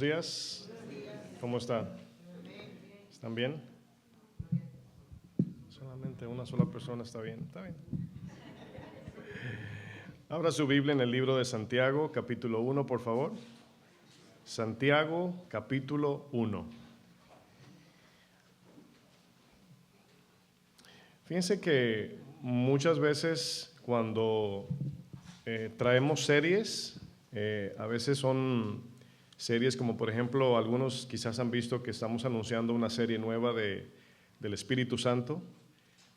días. ¿Cómo están? ¿Están bien? Solamente una sola persona está bien. Está bien. Abra su Biblia en el libro de Santiago, capítulo 1, por favor. Santiago, capítulo 1. Fíjense que muchas veces cuando traemos series, a veces son series como por ejemplo, algunos quizás han visto que estamos anunciando una serie nueva del Espíritu Santo.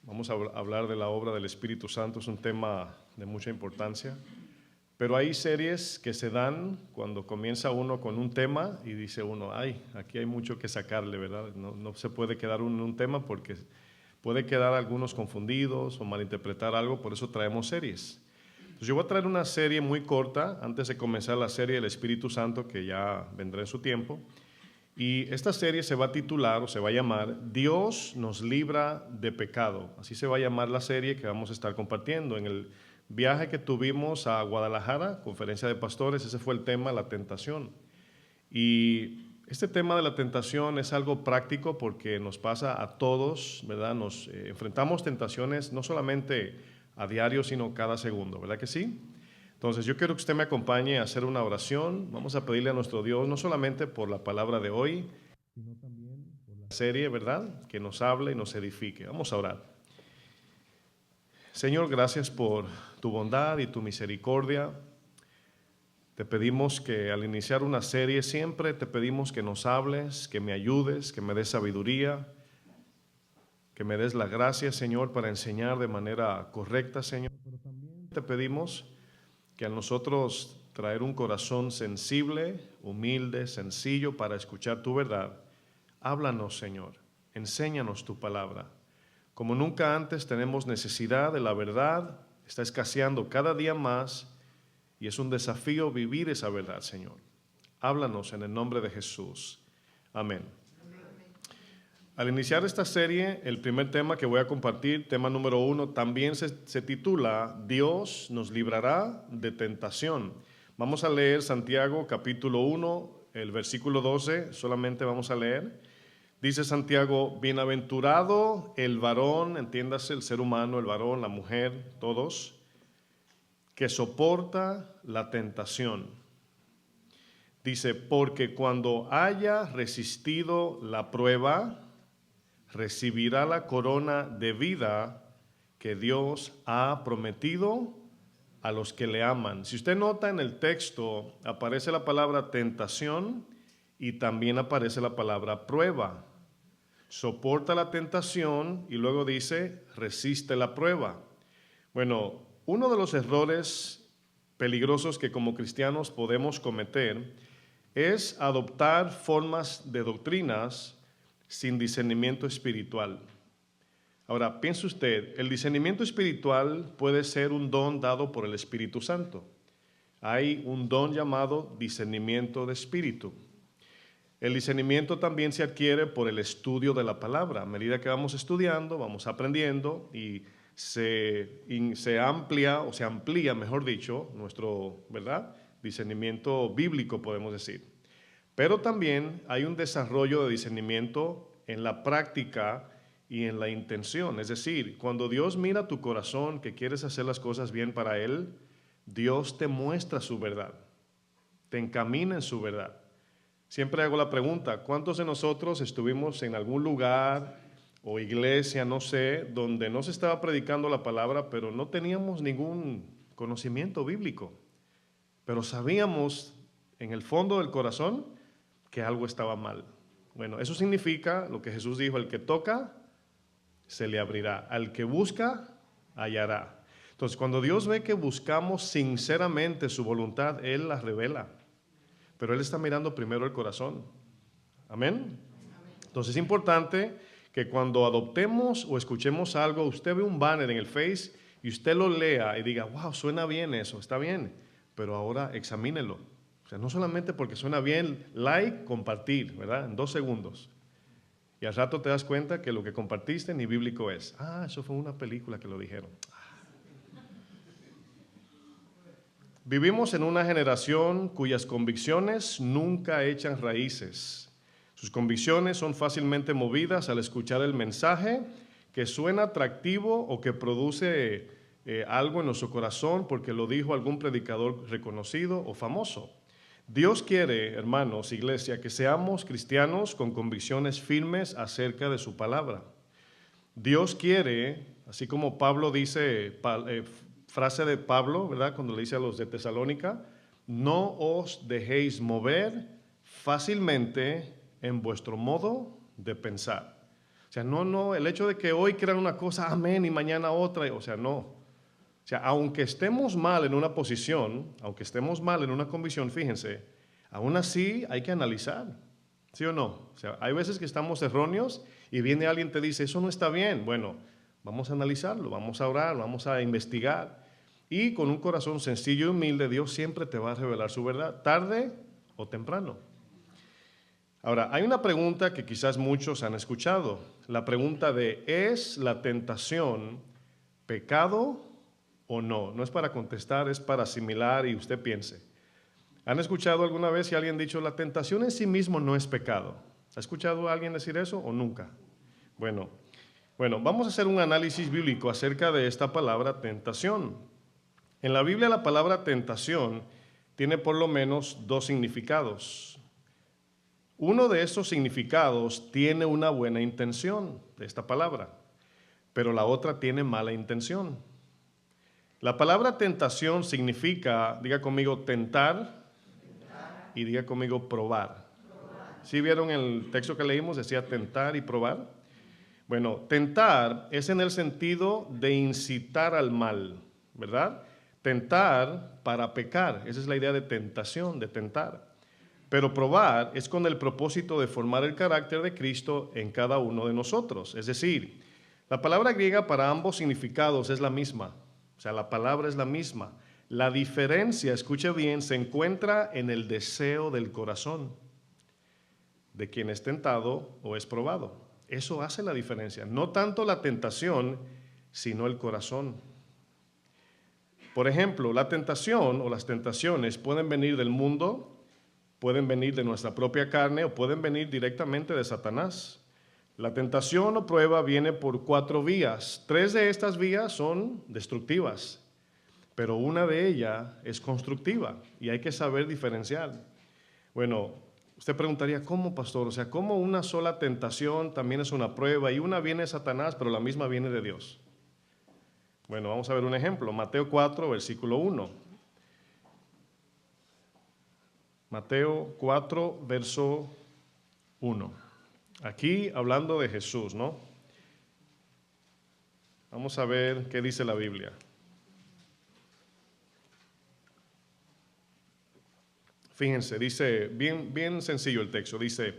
Vamos a hablar de la obra del Espíritu Santo, es un tema de mucha importancia. Pero hay series que se dan cuando comienza uno con un tema y dice uno, ay, aquí hay mucho que sacarle, ¿verdad? No se puede quedar uno en un tema porque puede quedar algunos confundidos o malinterpretar algo, por eso traemos series. Entonces yo voy a traer una serie muy corta antes de comenzar la serie del Espíritu Santo, que ya vendrá en su tiempo. Y esta serie se va a titular o se va a llamar Dios nos libra de pecado. Así se va a llamar la serie que vamos a estar compartiendo. En el viaje que tuvimos a Guadalajara, conferencia de pastores, ese fue el tema, la tentación. Y este tema de la tentación es algo práctico porque nos pasa a todos, ¿verdad? Nos enfrentamos tentaciones no solamente a diario, sino cada segundo, ¿verdad que sí? Entonces yo quiero que usted me acompañe a hacer una oración. Vamos a pedirle a nuestro Dios, no solamente por la palabra de hoy, sino también por la serie, ¿verdad? Que nos hable y nos edifique. Vamos a orar. Señor, gracias por tu bondad y tu misericordia. Te pedimos que al iniciar una serie siempre te pedimos que nos hables, que me ayudes, que me des sabiduría, que me des la gracia, Señor, para enseñar de manera correcta, Señor. Pero también te pedimos que a nosotros traer un corazón sensible, humilde, sencillo para escuchar tu verdad. Háblanos, Señor, enséñanos tu palabra. Como nunca antes tenemos necesidad de la verdad, está escaseando cada día más y es un desafío vivir esa verdad, Señor. Háblanos en el nombre de Jesús. Amén. Al iniciar esta serie, el primer tema que voy a compartir, tema número 1, también se titula Dios nos librará de tentación. Vamos a leer Santiago capítulo 1, el versículo 12, solamente vamos a leer. Dice Santiago, bienaventurado el varón, entiéndase el ser humano, el varón, la mujer, todos, que soporta la tentación. Dice, porque cuando haya resistido la prueba, recibirá la corona de vida que Dios ha prometido a los que le aman. Si usted nota en el texto, aparece la palabra tentación y también aparece la palabra prueba. Soporta la tentación y luego dice, resiste la prueba. Bueno, uno de los errores peligrosos que como cristianos podemos cometer es adoptar formas de doctrinas sin discernimiento espiritual. Ahora, piense usted, el discernimiento espiritual puede ser un don dado por el Espíritu Santo. Hay un don llamado discernimiento de espíritu. El discernimiento también se adquiere por el estudio de la palabra. A medida que vamos estudiando, vamos aprendiendo y se amplía, mejor dicho, nuestro, ¿verdad?, discernimiento bíblico, podemos decir. Pero también hay un desarrollo de discernimiento en la práctica y en la intención. Es decir, cuando Dios mira tu corazón, que quieres hacer las cosas bien para Él, Dios te muestra su verdad, te encamina en su verdad. Siempre hago la pregunta, ¿cuántos de nosotros estuvimos en algún lugar o iglesia, no sé, donde no se estaba predicando la palabra, pero no teníamos ningún conocimiento bíblico? Pero sabíamos en el fondo del corazón que algo estaba mal. Bueno, eso significa lo que Jesús dijo, el que toca, se le abrirá. Al que busca, hallará. Entonces, cuando Dios ve que buscamos sinceramente su voluntad, Él la revela. Pero Él está mirando primero el corazón. Amén. Entonces, es importante que cuando adoptemos o escuchemos algo, usted ve un banner en el Face y usted lo lea y diga, wow, suena bien eso, está bien. Pero ahora examínelo. O sea, no solamente porque suena bien, like, compartir, ¿verdad? En 2 segundos. Y al rato te das cuenta que lo que compartiste ni bíblico es. Ah, eso fue una película que lo dijeron. Vivimos en una generación cuyas convicciones nunca echan raíces. Sus convicciones son fácilmente movidas al escuchar el mensaje que suena atractivo o que produce algo en nuestro corazón porque lo dijo algún predicador reconocido o famoso. Dios quiere, hermanos, iglesia, que seamos cristianos con convicciones firmes acerca de su palabra. Dios quiere, así como Pablo dice, frase de Pablo, ¿verdad? Cuando le dice a los de Tesalónica, no os dejéis mover fácilmente en vuestro modo de pensar. O sea, no, el hecho de que hoy crean una cosa, amén, y mañana otra, o sea, no. O sea, aunque estemos mal en una posición, aunque estemos mal en una convicción, fíjense, aún así hay que analizar, ¿sí o no? O sea, hay veces que estamos erróneos y viene alguien y te dice, eso no está bien. Bueno, vamos a analizarlo, vamos a orar, vamos a investigar. Y con un corazón sencillo y humilde, Dios siempre te va a revelar su verdad, tarde o temprano. Ahora, hay una pregunta que quizás muchos han escuchado, la pregunta de, ¿es la tentación pecado o no? No es para contestar, es para asimilar y usted piense. ¿Han escuchado alguna vez si alguien ha dicho, la tentación en sí mismo no es pecado? ¿Ha escuchado a alguien decir eso o nunca? Bueno, vamos a hacer un análisis bíblico acerca de esta palabra tentación. En la Biblia la palabra tentación tiene por lo menos dos significados. Uno de esos significados tiene una buena intención de esta palabra, pero la otra tiene mala intención. La palabra tentación significa, diga conmigo, tentar y diga conmigo, probar. ¿Sí vieron el texto que leímos? Decía tentar y probar. Bueno, tentar es en el sentido de incitar al mal, ¿verdad? Tentar para pecar, esa es la idea de tentación, de tentar. Pero probar es con el propósito de formar el carácter de Cristo en cada uno de nosotros. Es decir, la palabra griega para ambos significados es la misma. O sea, la palabra es la misma. La diferencia, escuche bien, se encuentra en el deseo del corazón de quien es tentado o es probado. Eso hace la diferencia. No tanto la tentación, sino el corazón. Por ejemplo, la tentación o las tentaciones pueden venir del mundo, pueden venir de nuestra propia carne o pueden venir directamente de Satanás. La tentación o prueba viene por 4 vías. 3 de estas vías son destructivas, pero una de ellas es constructiva y hay que saber diferenciar. Bueno, usted preguntaría, ¿cómo, pastor? O sea, ¿cómo una sola tentación también es una prueba y una viene de Satanás, pero la misma viene de Dios? Bueno, vamos a ver un ejemplo. Mateo 4, versículo 1. Mateo 4, verso 1. Aquí hablando de Jesús, ¿no? Vamos a ver qué dice la Biblia. Fíjense, dice, bien sencillo el texto, dice,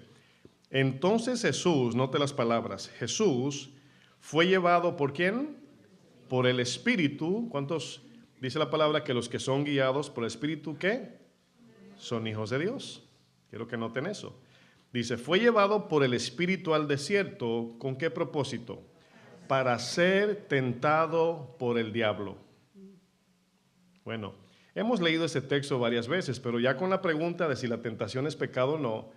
entonces Jesús, note las palabras, Jesús fue llevado ¿por quién? Por el Espíritu. ¿Cuántos dice la palabra que los que son guiados por el Espíritu, qué? Son hijos de Dios. Quiero que noten eso. Dice, fue llevado por el Espíritu al desierto, ¿con qué propósito? Para ser tentado por el diablo. Bueno, hemos leído ese texto varias veces, pero ya con la pregunta de si la tentación es pecado o no,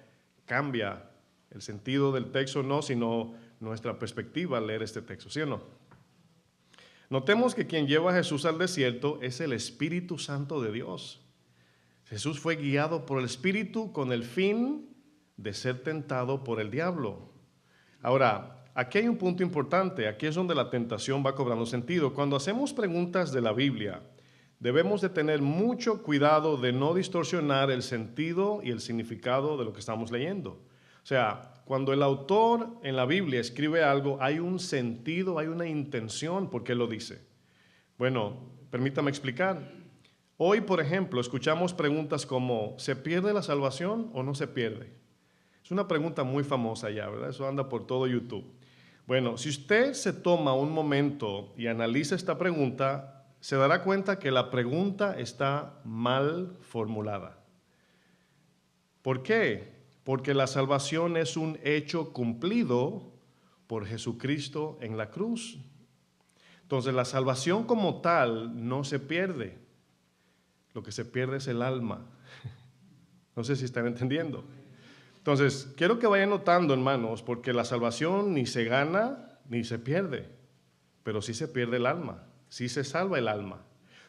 cambia el sentido del texto, no, sino nuestra perspectiva al leer este texto, ¿sí o no? Notemos que quien lleva a Jesús al desierto es el Espíritu Santo de Dios. Jesús fue guiado por el Espíritu con el fin de ser tentado por el diablo. Ahora, aquí hay un punto importante, aquí es donde la tentación va cobrando sentido. Cuando hacemos preguntas de la Biblia, debemos de tener mucho cuidado de no distorsionar el sentido y el significado de lo que estamos leyendo. O sea, cuando el autor en la Biblia escribe algo, hay un sentido, hay una intención por qué lo dice. Bueno, permítame explicar. Hoy, por ejemplo, escuchamos preguntas como, ¿se pierde la salvación o no se pierde? Es una pregunta muy famosa ya, ¿verdad? Eso anda por todo YouTube. Bueno, si usted se toma un momento y analiza esta pregunta, se dará cuenta que la pregunta está mal formulada. ¿Por qué? Porque la salvación es un hecho cumplido por Jesucristo en la cruz. Entonces, la salvación como tal no se pierde. Lo que se pierde es el alma. No sé si están entendiendo. Entonces, quiero que vayan notando, hermanos, porque la salvación ni se gana ni se pierde, pero sí se pierde el alma, sí se salva el alma.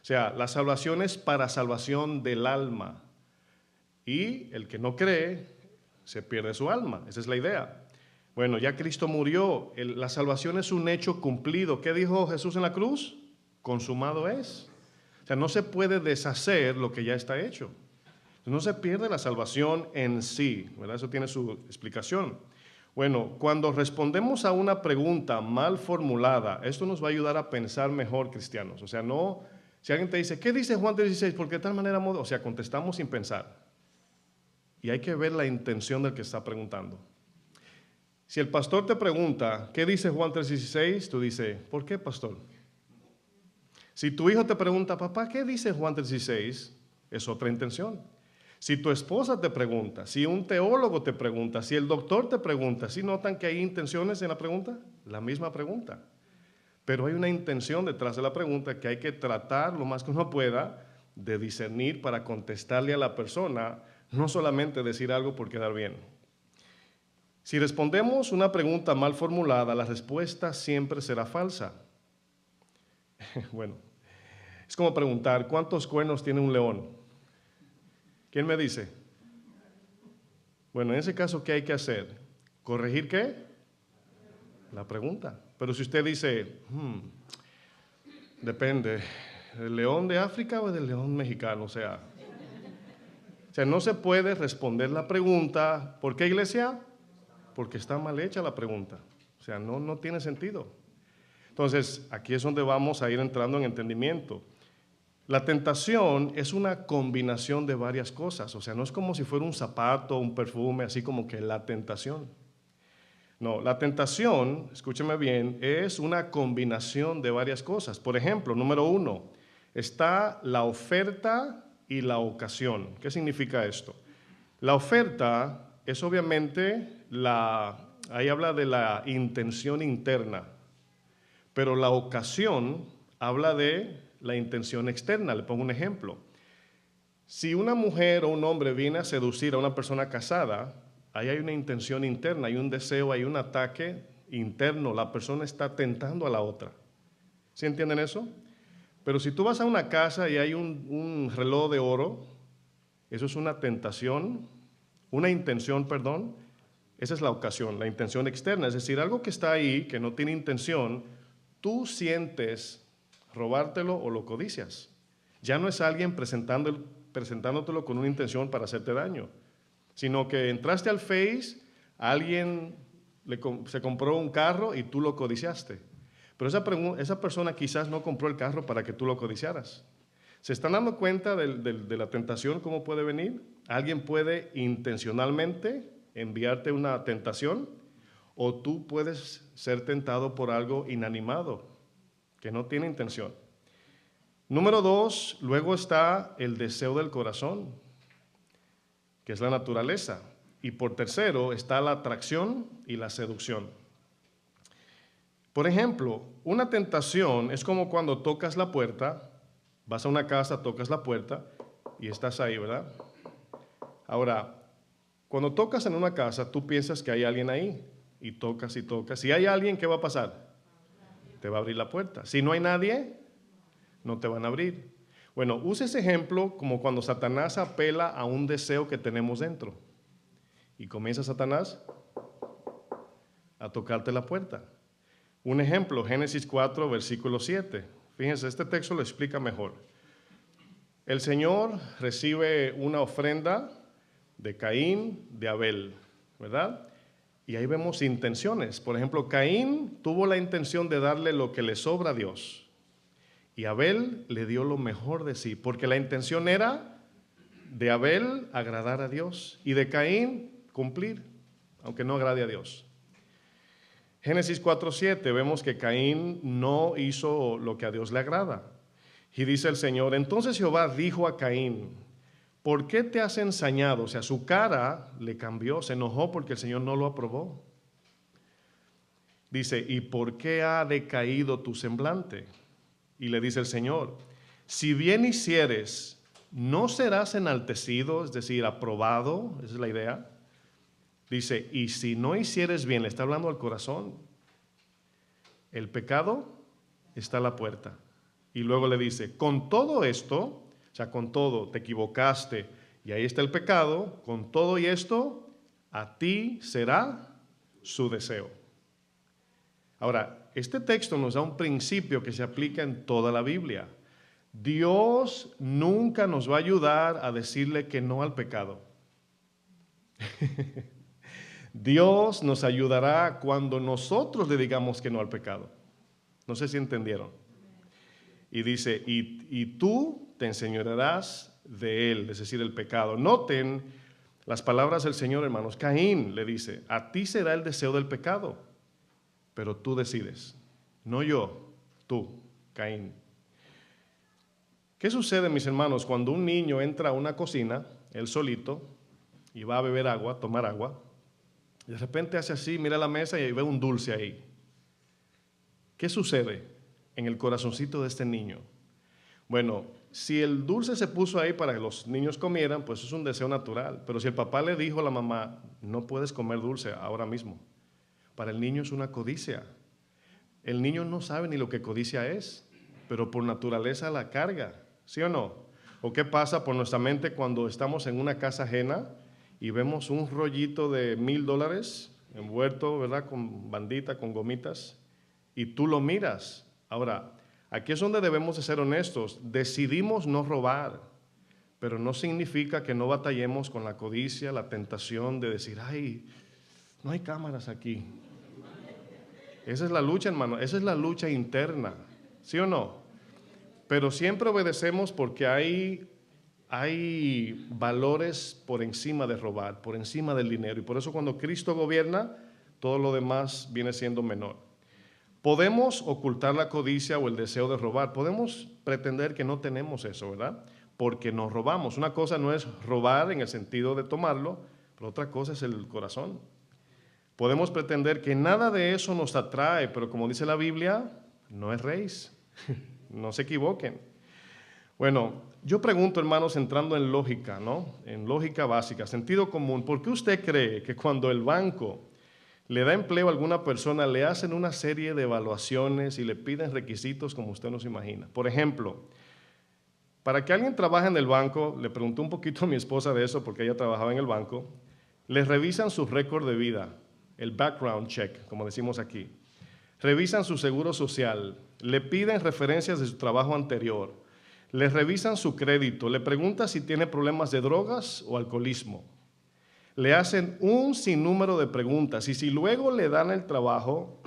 O sea, la salvación es para salvación del alma. Y el que no cree, se pierde su alma. Esa es la idea. Bueno, ya Cristo murió, la salvación es un hecho cumplido. ¿Qué dijo Jesús en la cruz? Consumado es. O sea, no se puede deshacer lo que ya está hecho. No se pierde la salvación en sí, ¿verdad? Eso tiene su explicación. Bueno, cuando respondemos a una pregunta mal formulada, esto nos va a ayudar a pensar mejor, cristianos. O sea, no, si alguien te dice, ¿qué dice Juan 3:16? ¿Por qué de tal manera? O sea, contestamos sin pensar. Y hay que ver la intención del que está preguntando. Si el pastor te pregunta, ¿qué dice Juan 3:16? Tú dices, ¿por qué, pastor? Si tu hijo te pregunta, papá, ¿qué dice Juan 3:16? Es otra intención. Si tu esposa te pregunta, si un teólogo te pregunta, si el doctor te pregunta, ¿sí notan que hay intenciones en la pregunta? La misma pregunta. Pero hay una intención detrás de la pregunta que hay que tratar lo más que uno pueda de discernir para contestarle a la persona, no solamente decir algo por quedar bien. Si respondemos una pregunta mal formulada, la respuesta siempre será falsa. Bueno, es como preguntar, ¿cuántos cuernos tiene un león? ¿Quién me dice? Bueno, en ese caso, ¿qué hay que hacer? ¿Corregir qué? La pregunta. Pero si usted dice, depende, ¿del león de África o del león mexicano? O sea, no se puede responder la pregunta. ¿Por qué, iglesia? Porque está mal hecha la pregunta. O sea, no tiene sentido. Entonces, aquí es donde vamos a ir entrando en entendimiento. La tentación es una combinación de varias cosas, o sea, no es como si fuera un zapato, un perfume, así como que la tentación. No, la tentación, escúcheme bien, es una combinación de varias cosas. Por ejemplo, número 1, está la oferta y la ocasión. ¿Qué significa esto? La oferta es obviamente ahí habla de la intención interna, pero la ocasión habla de la intención externa. Le pongo un ejemplo. Si una mujer o un hombre viene a seducir a una persona casada, ahí hay una intención interna, hay un deseo, hay un ataque interno. La persona está tentando a la otra. ¿Sí entienden eso? Pero si tú vas a una casa y hay un reloj de oro, eso es una tentación, una intención, perdón. Esa es la ocasión, la intención externa. Es decir, algo que está ahí, que no tiene intención, tú sientes robártelo o lo codicias. Ya no es alguien presentándotelo con una intención para hacerte daño, sino que entraste al Face, alguien se compró un carro y tú lo codiciaste. Pero esa persona quizás no compró el carro para que tú lo codiciaras. ¿Se están dando cuenta de la tentación, cómo puede venir? Alguien puede intencionalmente enviarte una tentación, o tú puedes ser tentado por algo inanimado, que no tiene intención. Número 2, luego está el deseo del corazón, que es la naturaleza. Y por tercero está la atracción y la seducción. Por ejemplo, una tentación es como cuando tocas la puerta, vas a una casa, tocas la puerta y estás ahí, ¿verdad? Ahora, cuando tocas en una casa, tú piensas que hay alguien ahí y tocas y tocas. Si hay alguien, ¿qué va a pasar? Te va a abrir la puerta. Si no hay nadie, no te van a abrir. Bueno, use ese ejemplo como cuando Satanás apela a un deseo que tenemos dentro. Y comienza Satanás a tocarte la puerta. Un ejemplo, Génesis 4, versículo 7. Fíjense, este texto lo explica mejor. El Señor recibe una ofrenda de Caín, de Abel, ¿verdad? Y ahí vemos intenciones. Por ejemplo, Caín tuvo la intención de darle lo que le sobra a Dios. Y Abel le dio lo mejor de sí, porque la intención era de Abel agradar a Dios y de Caín cumplir, aunque no agrade a Dios. Génesis 4:7 vemos que Caín no hizo lo que a Dios le agrada. Y dice el Señor, entonces Jehová dijo a Caín, ¿por qué te has ensañado? O sea, su cara le cambió, se enojó porque el Señor no lo aprobó. Dice, ¿y por qué ha decaído tu semblante? Y le dice el Señor, si bien hicieres no serás enaltecido, es decir, aprobado, esa es la idea. Dice, y si no hicieres bien, le está hablando al corazón, el pecado está a la puerta. Y luego le dice, con todo esto, o sea, con todo, te equivocaste y ahí está el pecado, con todo y esto, a ti será su deseo. Ahora, este texto nos da un principio que se aplica en toda la Biblia. Dios nunca nos va a ayudar a decirle que no al pecado. Dios nos ayudará cuando nosotros le digamos que no al pecado. No sé si entendieron. Y dice, y tú te enseñorearás de él, es decir, el pecado. Noten las palabras del Señor, hermanos. Caín le dice, a ti será el deseo del pecado, pero tú decides. No yo, tú, Caín. ¿Qué sucede, mis hermanos, cuando un niño entra a una cocina, él solito, y va a beber agua, tomar agua, y de repente hace así, mira la mesa y ve un dulce ahí? ¿Qué sucede en el corazoncito de este niño? Bueno, si el dulce se puso ahí para que los niños comieran, pues es un deseo natural. Pero si el papá le dijo a la mamá, no puedes comer dulce ahora mismo, para el niño es una codicia. El niño no sabe ni lo que codicia es, pero por naturaleza la carga, ¿sí o no? ¿O qué pasa por nuestra mente cuando estamos en una casa ajena y vemos un rollito de $1,000 envuelto, ¿verdad? Con bandita, con gomitas, y tú lo miras? Ahora, aquí es donde debemos de ser honestos. Decidimos no robar, pero no significa que no batallemos con la codicia, la tentación de decir, ay, no hay cámaras aquí. Esa es la lucha, hermano, esa es la lucha interna, ¿sí o no? Pero siempre obedecemos porque hay valores por encima de robar, por encima del dinero. Y por eso cuando Cristo gobierna, todo lo demás viene siendo menor. Podemos ocultar la codicia o el deseo de robar. Podemos pretender que no tenemos eso, ¿verdad? Porque nos robamos. Una cosa no es robar en el sentido de tomarlo, pero otra cosa es el corazón. Podemos pretender que nada de eso nos atrae, pero como dice la Biblia, no es raíz. No se equivoquen. Bueno, yo pregunto, hermanos, entrando en lógica, ¿no? En lógica básica, sentido común. ¿Por qué usted cree que cuando el banco le da empleo a alguna persona, le hacen una serie de evaluaciones y le piden requisitos como usted no se imagina? Por ejemplo, para que alguien trabaje en el banco, le pregunté un poquito a mi esposa de eso porque ella trabajaba en el banco, les revisan su récord de vida, el background check, como decimos aquí. Revisan su seguro social, le piden referencias de su trabajo anterior, le revisan su crédito, le preguntan si tiene problemas de drogas o alcoholismo. Le hacen un sinnúmero de preguntas y si luego le dan el trabajo,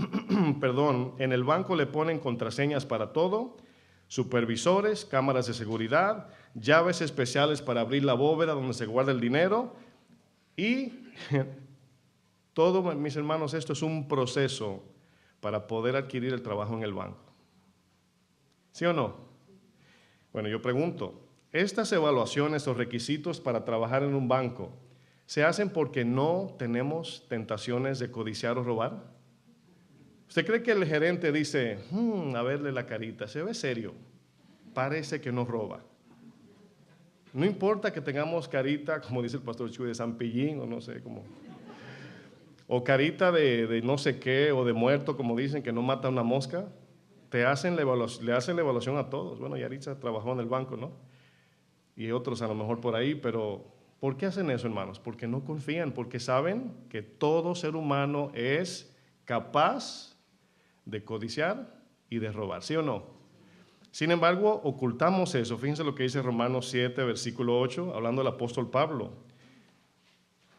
perdón, en el banco le ponen contraseñas para todo, supervisores, cámaras de seguridad, llaves especiales para abrir la bóveda donde se guarda el dinero y todo, mis hermanos, esto es un proceso para poder adquirir el trabajo en el banco. ¿Sí o no? Bueno, yo pregunto, ¿estas evaluaciones o requisitos para trabajar en un banco se hacen porque no tenemos tentaciones de codiciar o robar? ¿Usted cree que el gerente dice, a verle la carita, se ve serio, parece que no roba? No importa que tengamos carita, como dice el pastor Chuy, de San Pillín o no sé, como, o carita de no sé qué, o de muerto, como dicen, que no mata una mosca, le hacen la evaluación a todos. Bueno, Yaritza trabajó en el banco, ¿no? Y otros a lo mejor por ahí, pero ¿por qué hacen eso, hermanos? Porque no confían, porque saben que todo ser humano es capaz de codiciar y de robar, ¿sí o no? Sin embargo, ocultamos eso. Fíjense lo que dice Romanos 7, versículo 8, hablando del apóstol Pablo.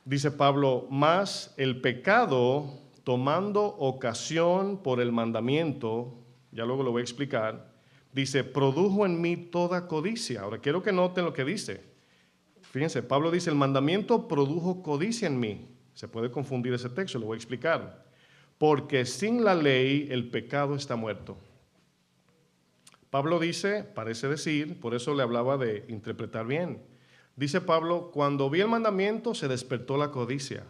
Dice Pablo, mas el pecado, tomando ocasión por el mandamiento, ya luego lo voy a explicar, dice, produjo en mí toda codicia. Ahora quiero que noten lo que dice. Fíjense, Pablo dice, el mandamiento produjo codicia en mí. Se puede confundir ese texto, lo voy a explicar. Porque sin la ley el pecado está muerto. Pablo dice, parece decir, por eso le hablaba de interpretar bien. Dice Pablo, cuando vi el mandamiento se despertó la codicia.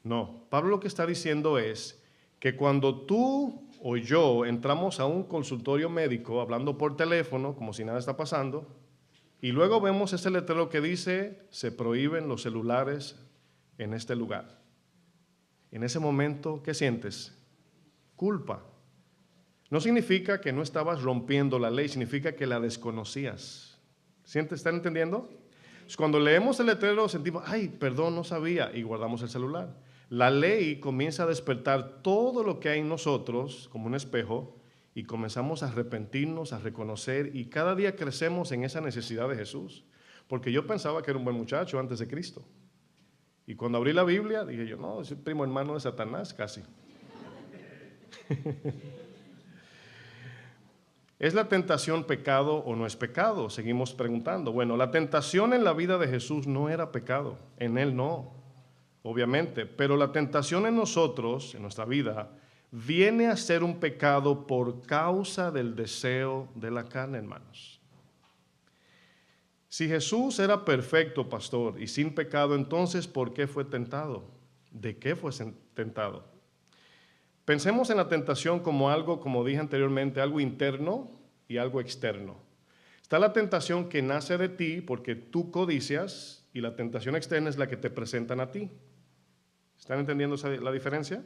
No, Pablo lo que está diciendo es que cuando tú o yo entramos a un consultorio médico hablando por teléfono, como si nada está pasando, Y luego vemos ese letrero que dice, se prohíben los celulares en este lugar. En ese momento, ¿qué sientes? Culpa. No significa que no estabas rompiendo la ley, significa que la desconocías. ¿Están entendiendo? Cuando leemos el letrero sentimos, ay, perdón, no sabía, y guardamos el celular. La ley comienza a despertar todo lo que hay en nosotros como un espejo y comenzamos a arrepentirnos, a reconocer, y cada día crecemos en esa necesidad de Jesús. Porque yo pensaba que era un buen muchacho antes de Cristo. Y cuando abrí la Biblia, dije yo, no, es el primo hermano de Satanás casi. ¿Es la tentación pecado o no es pecado? Seguimos preguntando. Bueno, la tentación en la vida de Jesús no era pecado, en Él no, obviamente, pero la tentación en nosotros, en nuestra vida, viene a ser un pecado por causa del deseo de la carne, hermanos. Si Jesús era perfecto, pastor, y sin pecado, entonces, ¿por qué fue tentado? ¿De qué fue tentado? Pensemos en la tentación como algo, como dije anteriormente, algo interno y algo externo. Está la tentación que nace de ti porque tú codicias, y la tentación externa es la que te presentan a ti. ¿Están entendiendo la diferencia?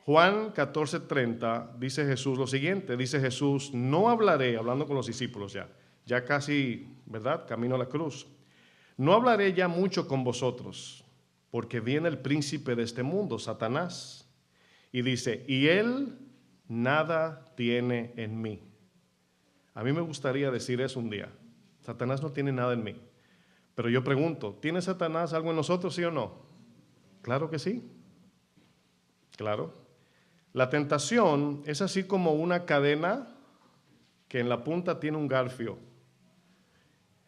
Juan 14:30 dice Jesús lo siguiente, dice Jesús, no hablaré, hablando con los discípulos ya casi, ¿verdad?, camino a la cruz. No hablaré ya mucho con vosotros, porque viene el príncipe de este mundo, Satanás. Y dice, y él nada tiene en mí. A mí me gustaría decir eso un día. Satanás no tiene nada en mí. Pero yo pregunto, ¿tiene Satanás algo en nosotros, sí o no? Claro que sí. Claro. La tentación es así como una cadena que en la punta tiene un garfio,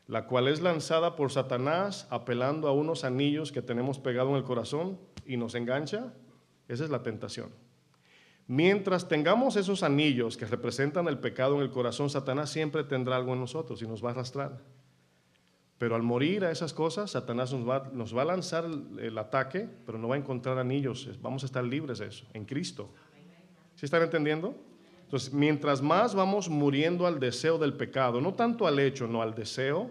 la cual es lanzada por Satanás apelando a unos anillos que tenemos pegados en el corazón y nos engancha. Esa es la tentación. Mientras tengamos esos anillos que representan el pecado en el corazón, Satanás siempre tendrá algo en nosotros y nos va a arrastrar. Pero al morir a esas cosas, Satanás nos va a lanzar el ataque, pero no va a encontrar anillos. Vamos a estar libres de eso, en Cristo. ¿Sí están entendiendo? Entonces, mientras más vamos muriendo al deseo del pecado, no tanto al hecho, no al deseo,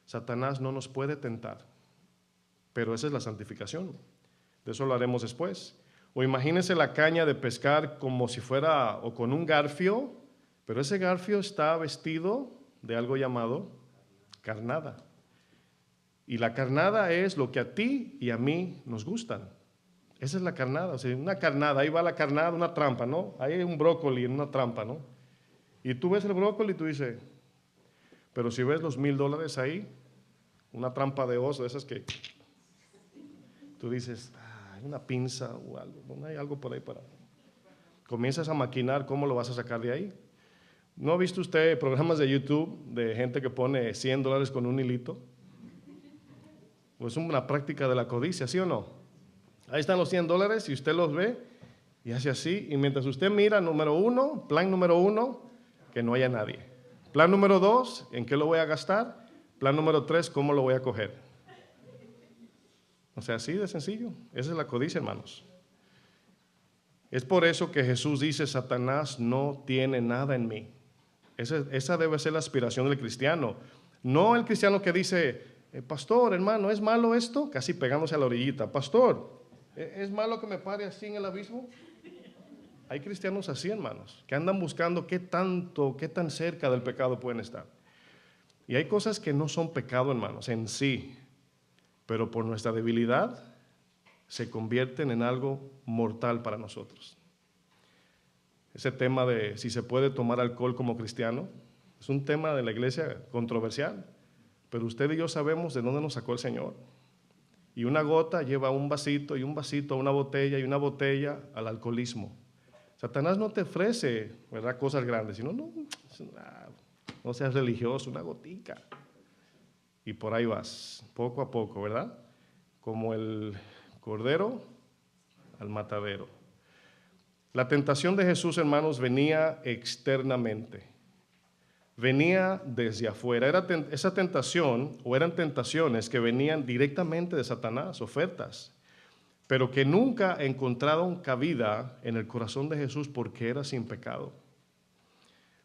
Satanás no nos puede tentar. Pero esa es la santificación. De eso lo haremos después. O imagínense la caña de pescar como si fuera, o con un garfio, pero ese garfio está vestido de algo llamado carnada. Y la carnada es lo que a ti y a mí nos gustan. Esa es la carnada, o sea, una carnada, ahí va la carnada, una trampa, ¿no? Ahí hay un brócoli en una trampa, ¿no? Y tú ves el brócoli y tú dices, pero si ves los $1,000 ahí, una trampa de oso, esas que tú dices, hay una pinza o algo, no hay algo por ahí para... Comienzas a maquinar cómo lo vas a sacar de ahí. ¿No ha visto usted programas de YouTube de gente que pone $100 con un hilito? Pues es una práctica de la codicia, ¿sí o no? Ahí están los $100 y usted los ve y hace así. Y mientras usted mira, plan número uno, que no haya nadie. Plan número 2, ¿en qué lo voy a gastar? Plan número 3, ¿cómo lo voy a coger? O sea, así de sencillo. Esa es la codicia, hermanos. Es por eso que Jesús dice, Satanás no tiene nada en mí. Esa debe ser la aspiración del cristiano. No el cristiano que dice, pastor, hermano, ¿es malo esto? Casi pegándose a la orillita. Pastor, ¿es malo que me pare así en el abismo? Hay cristianos así, hermanos, que andan buscando qué tan cerca del pecado pueden estar. Y hay cosas que no son pecado, hermanos, en sí, pero por nuestra debilidad se convierten en algo mortal para nosotros. Ese tema de si se puede tomar alcohol como cristiano es un tema de la iglesia controversial, pero usted y yo sabemos de dónde nos sacó el Señor. Y una gota lleva a un vasito, y un vasito a una botella, y una botella al alcoholismo. Satanás no te ofrece, ¿verdad?, cosas grandes, sino no seas religioso, una gotica. Y por ahí vas, poco a poco, ¿verdad? Como el cordero al matadero. La tentación de Jesús, hermanos, venía externamente. Venía desde afuera. Esa tentación, o eran tentaciones que venían directamente de Satanás, ofertas, pero que nunca encontraron cabida en el corazón de Jesús porque era sin pecado.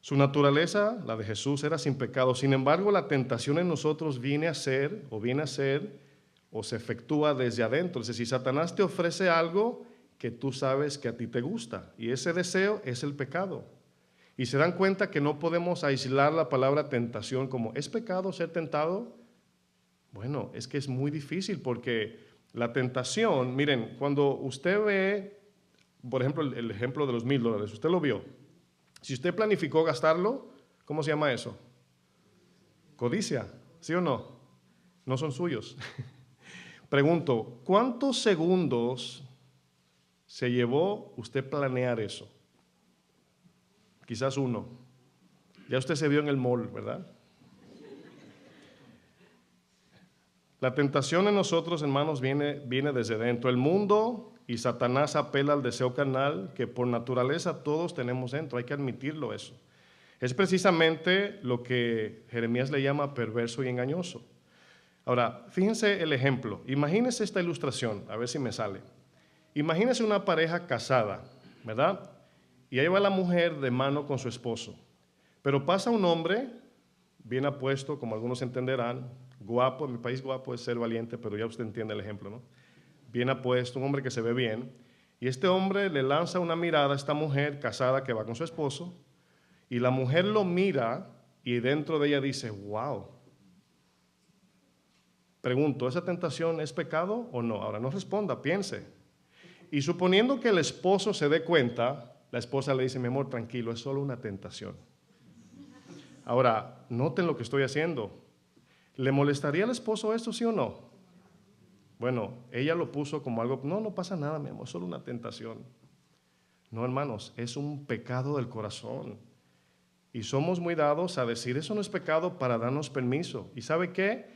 Su naturaleza, la de Jesús, era sin pecado. Sin embargo, la tentación en nosotros viene a ser o se efectúa desde adentro. Es decir, Satanás te ofrece algo que tú sabes que a ti te gusta, y ese deseo es el pecado. Y se dan cuenta que no podemos aislar la palabra tentación como, ¿es pecado ser tentado? Bueno, es que es muy difícil porque la tentación, miren, cuando usted ve, por ejemplo, el ejemplo de los $1,000, usted lo vio. Si usted planificó gastarlo, ¿cómo se llama eso? Codicia, ¿sí o no? No son suyos. Pregunto, ¿cuántos segundos se llevó usted planear eso? Quizás 1. Ya usted se vio en el mall, ¿verdad? La tentación en nosotros, hermanos, viene desde dentro. El mundo y Satanás apela al deseo carnal que por naturaleza todos tenemos dentro. Hay que admitirlo eso. Es precisamente lo que Jeremías le llama perverso y engañoso. Ahora, fíjense el ejemplo. Imagínense esta ilustración, a ver si me sale. Imagínense una pareja casada, ¿verdad? Y ahí va la mujer de mano con su esposo. Pero pasa un hombre, bien apuesto, como algunos entenderán, guapo. En mi país guapo es ser valiente, pero ya usted entiende el ejemplo, ¿no? Bien apuesto, un hombre que se ve bien. Y este hombre le lanza una mirada a esta mujer casada que va con su esposo. Y la mujer lo mira y dentro de ella dice, wow. Pregunto, ¿esa tentación es pecado o no? Ahora no responda, piense. Y suponiendo que el esposo se dé cuenta, la esposa le dice, mi amor, tranquilo, es solo una tentación. Ahora, noten lo que estoy haciendo. ¿Le molestaría al esposo esto, sí o no? Bueno, ella lo puso como algo, no pasa nada, mi amor, es solo una tentación. No, hermanos, es un pecado del corazón. Y somos muy dados a decir, eso no es pecado para darnos permiso. ¿Y sabe qué?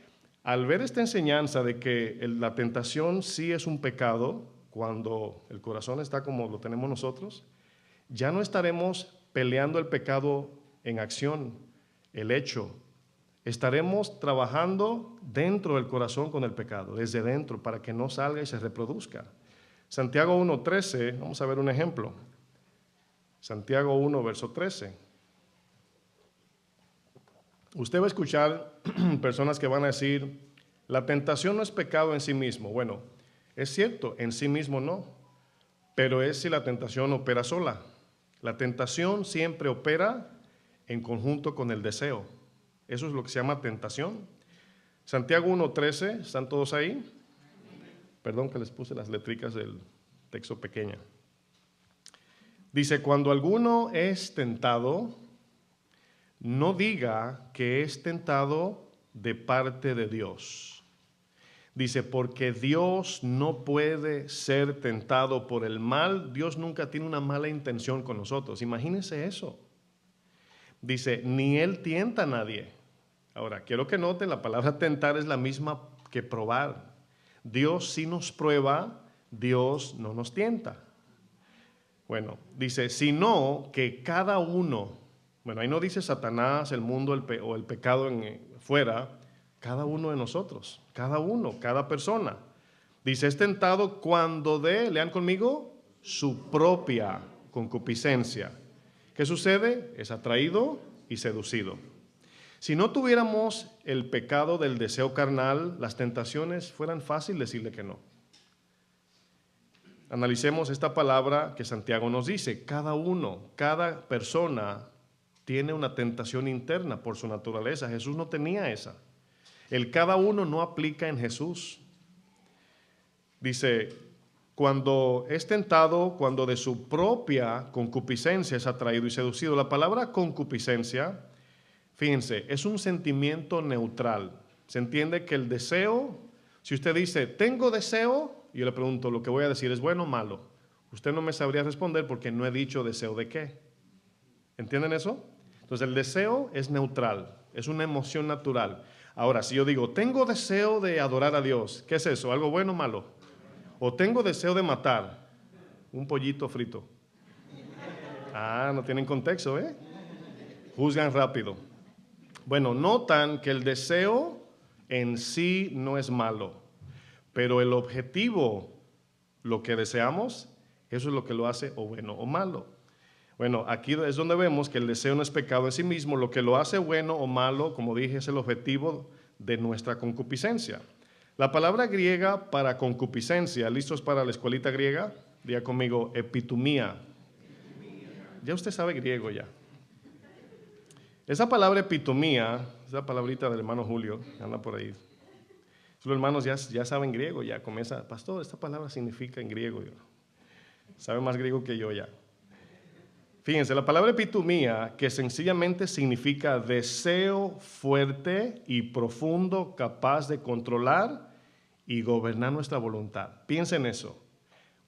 Al ver esta enseñanza de que la tentación sí es un pecado, cuando el corazón está como lo tenemos nosotros, ya no estaremos peleando el pecado en acción, el hecho. Estaremos trabajando dentro del corazón con el pecado, desde dentro, para que no salga y se reproduzca. Santiago 1:13, vamos a ver un ejemplo. Santiago 1, verso 13. Usted va a escuchar personas que van a decir, la tentación no es pecado en sí mismo. Bueno, es cierto, en sí mismo no, pero es si la tentación opera sola. La tentación siempre opera en conjunto con el deseo. Eso es lo que se llama tentación. Santiago 1:13, ¿están todos ahí? Perdón que les puse las letricas del texto pequeña. Dice, cuando alguno es tentado, no diga que es tentado de parte de Dios. Dice, porque Dios no puede ser tentado por el mal. Dios nunca tiene una mala intención con nosotros. Imagínense eso. Dice, ni Él tienta a nadie. Ahora, quiero que noten, la palabra tentar es la misma que probar. Dios sí nos prueba, Dios no nos tienta. Bueno, dice, sino que cada uno, bueno, ahí no dice Satanás, el mundo o el pecado fuera, cada uno de nosotros, cada uno, cada persona. Dice, es tentado cuando lean conmigo, su propia concupiscencia. ¿Qué sucede? Es atraído y seducido. Si no tuviéramos el pecado del deseo carnal, las tentaciones fueran fácil decirle que no. Analicemos esta palabra que Santiago nos dice. Cada uno, cada persona tiene una tentación interna por su naturaleza. Jesús no tenía esa. El cada uno no aplica en Jesús. Dice, cuando es tentado, cuando de su propia concupiscencia es atraído y seducido. La palabra concupiscencia, fíjense, es un sentimiento neutral. Se entiende que el deseo, si usted dice, tengo deseo, yo le pregunto, lo que voy a decir, ¿es bueno o malo? Usted no me sabría responder porque no he dicho deseo de qué. ¿Entienden eso? Entonces el deseo es neutral, es una emoción natural. Ahora, si yo digo, tengo deseo de adorar a Dios, ¿qué es eso? ¿Algo bueno o malo? O tengo deseo de matar un pollito frito. Ah, no tienen contexto, ¿eh? Juzgan rápido. Bueno, notan que el deseo en sí no es malo, pero el objetivo, lo que deseamos, eso es lo que lo hace o bueno o malo. Bueno, aquí es donde vemos que el deseo no es pecado en sí mismo. Lo que lo hace bueno o malo, como dije, es el objetivo de nuestra concupiscencia. La palabra griega para concupiscencia, ¿listos para la escuelita griega? Diga conmigo, epitumía. Ya usted sabe griego ya. Esa palabra epitumía, esa palabrita del hermano Julio, anda por ahí. Los hermanos ya saben griego, ya comienza, pastor, esta palabra significa en griego. Sabe más griego que yo ya. Fíjense, la palabra epitumía, que sencillamente significa deseo fuerte y profundo, capaz de controlar y gobernar nuestra voluntad. Piensen en eso.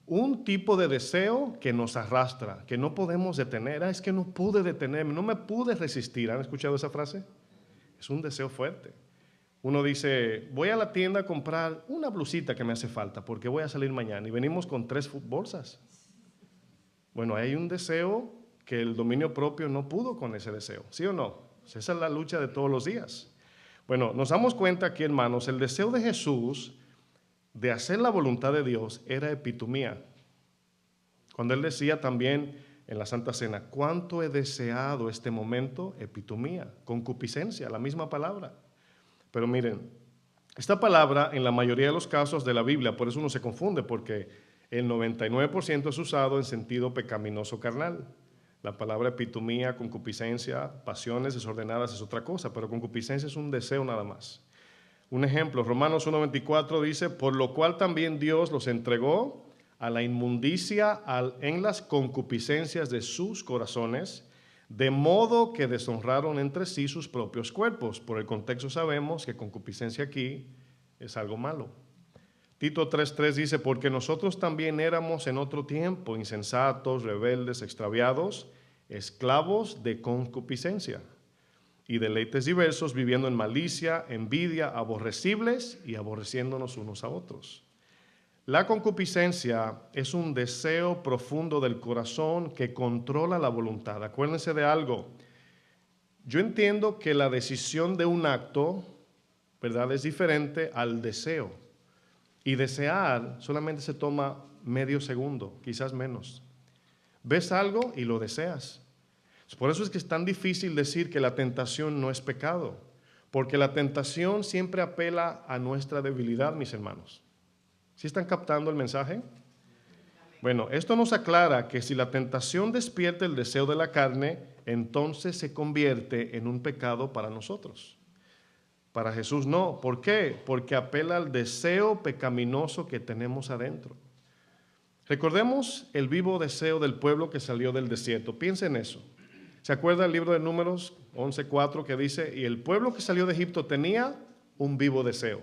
Un tipo de deseo que nos arrastra, que no podemos detener. Es que no pude detenerme, no me pude resistir. ¿Han escuchado esa frase? Es un deseo fuerte. Uno dice, voy a la tienda a comprar una blusita que me hace falta porque voy a salir mañana y venimos con 3 bolsas. Bueno, hay un deseo que el dominio propio no pudo con ese deseo, ¿sí o no? Esa es la lucha de todos los días. Bueno, nos damos cuenta aquí, hermanos, el deseo de Jesús de hacer la voluntad de Dios era epitumía. Cuando él decía también en la Santa Cena, ¿cuánto he deseado este momento? Epitumía, concupiscencia, la misma palabra. Pero miren, esta palabra en la mayoría de los casos de la Biblia, por eso uno se confunde, porque el 99% es usado en sentido pecaminoso carnal. La palabra epitumía, concupiscencia, pasiones desordenadas es otra cosa, pero concupiscencia es un deseo nada más. Un ejemplo, Romanos 1:24 dice, por lo cual también Dios los entregó a la inmundicia en las concupiscencias de sus corazones, de modo que deshonraron entre sí sus propios cuerpos. Por el contexto sabemos que concupiscencia aquí es algo malo. Tito 3:3 dice, porque nosotros también éramos en otro tiempo insensatos, rebeldes, extraviados, esclavos de concupiscencia y deleites diversos, viviendo en malicia, envidia, aborrecibles y aborreciéndonos unos a otros. La concupiscencia es un deseo profundo del corazón que controla la voluntad. Acuérdense de algo. Yo entiendo que la decisión de un acto, ¿verdad?, es diferente al deseo. Y desear solamente se toma medio segundo, quizás menos. Ves algo y lo deseas. Por eso es que es tan difícil decir que la tentación no es pecado, porque la tentación siempre apela a nuestra debilidad, mis hermanos. ¿Sí están captando el mensaje? Bueno, esto nos aclara que si la tentación despierta el deseo de la carne, entonces se convierte en un pecado para nosotros. Para Jesús no. ¿Por qué? Porque apela al deseo pecaminoso que tenemos adentro. Recordemos el vivo deseo del pueblo que salió del desierto. Piensen en eso. ¿Se acuerda el libro de Números 11:4 que dice, y el pueblo que salió de Egipto tenía un vivo deseo?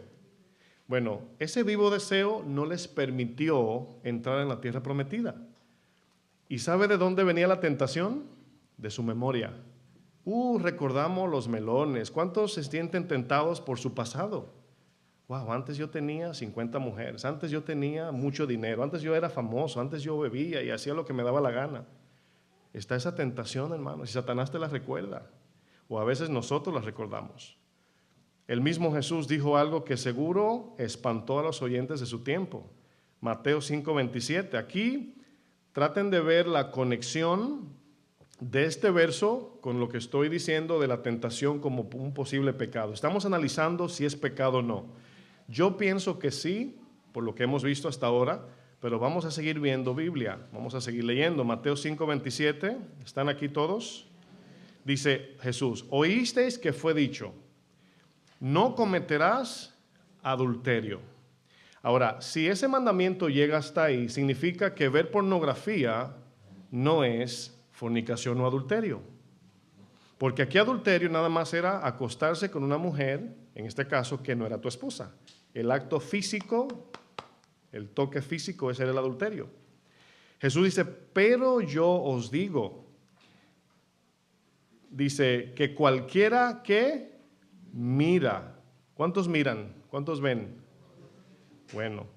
Bueno, ese vivo deseo no les permitió entrar en la tierra prometida. ¿Y sabe de dónde venía la tentación? De su memoria. Recordamos los melones. ¿Cuántos se sienten tentados por su pasado? Wow, antes yo tenía 50 mujeres, antes yo tenía mucho dinero, antes yo era famoso, antes yo bebía y hacía lo que me daba la gana. Está esa tentación, hermanos, y Satanás te la recuerda, o a veces nosotros la recordamos. El mismo Jesús dijo algo que seguro espantó a los oyentes de su tiempo. Mateo 5:27. Aquí traten de ver la conexión de este verso con lo que estoy diciendo de la tentación como un posible pecado. Estamos analizando si es pecado o no. Yo pienso que sí, por lo que hemos visto hasta ahora, pero vamos a seguir viendo Biblia, vamos a seguir leyendo. Mateo 5:27, ¿están aquí todos? Dice Jesús, oísteis que fue dicho, no cometerás adulterio. Ahora, si ese mandamiento llega hasta ahí, significa que ver pornografía no es fornicación o adulterio. Porque aquí adulterio nada más era acostarse con una mujer, en este caso, que no era tu esposa. El acto físico, el toque físico, ese era el adulterio. Jesús dice, pero yo os digo, dice que cualquiera que mira. ¿Cuántos miran? ¿Cuántos ven? Bueno.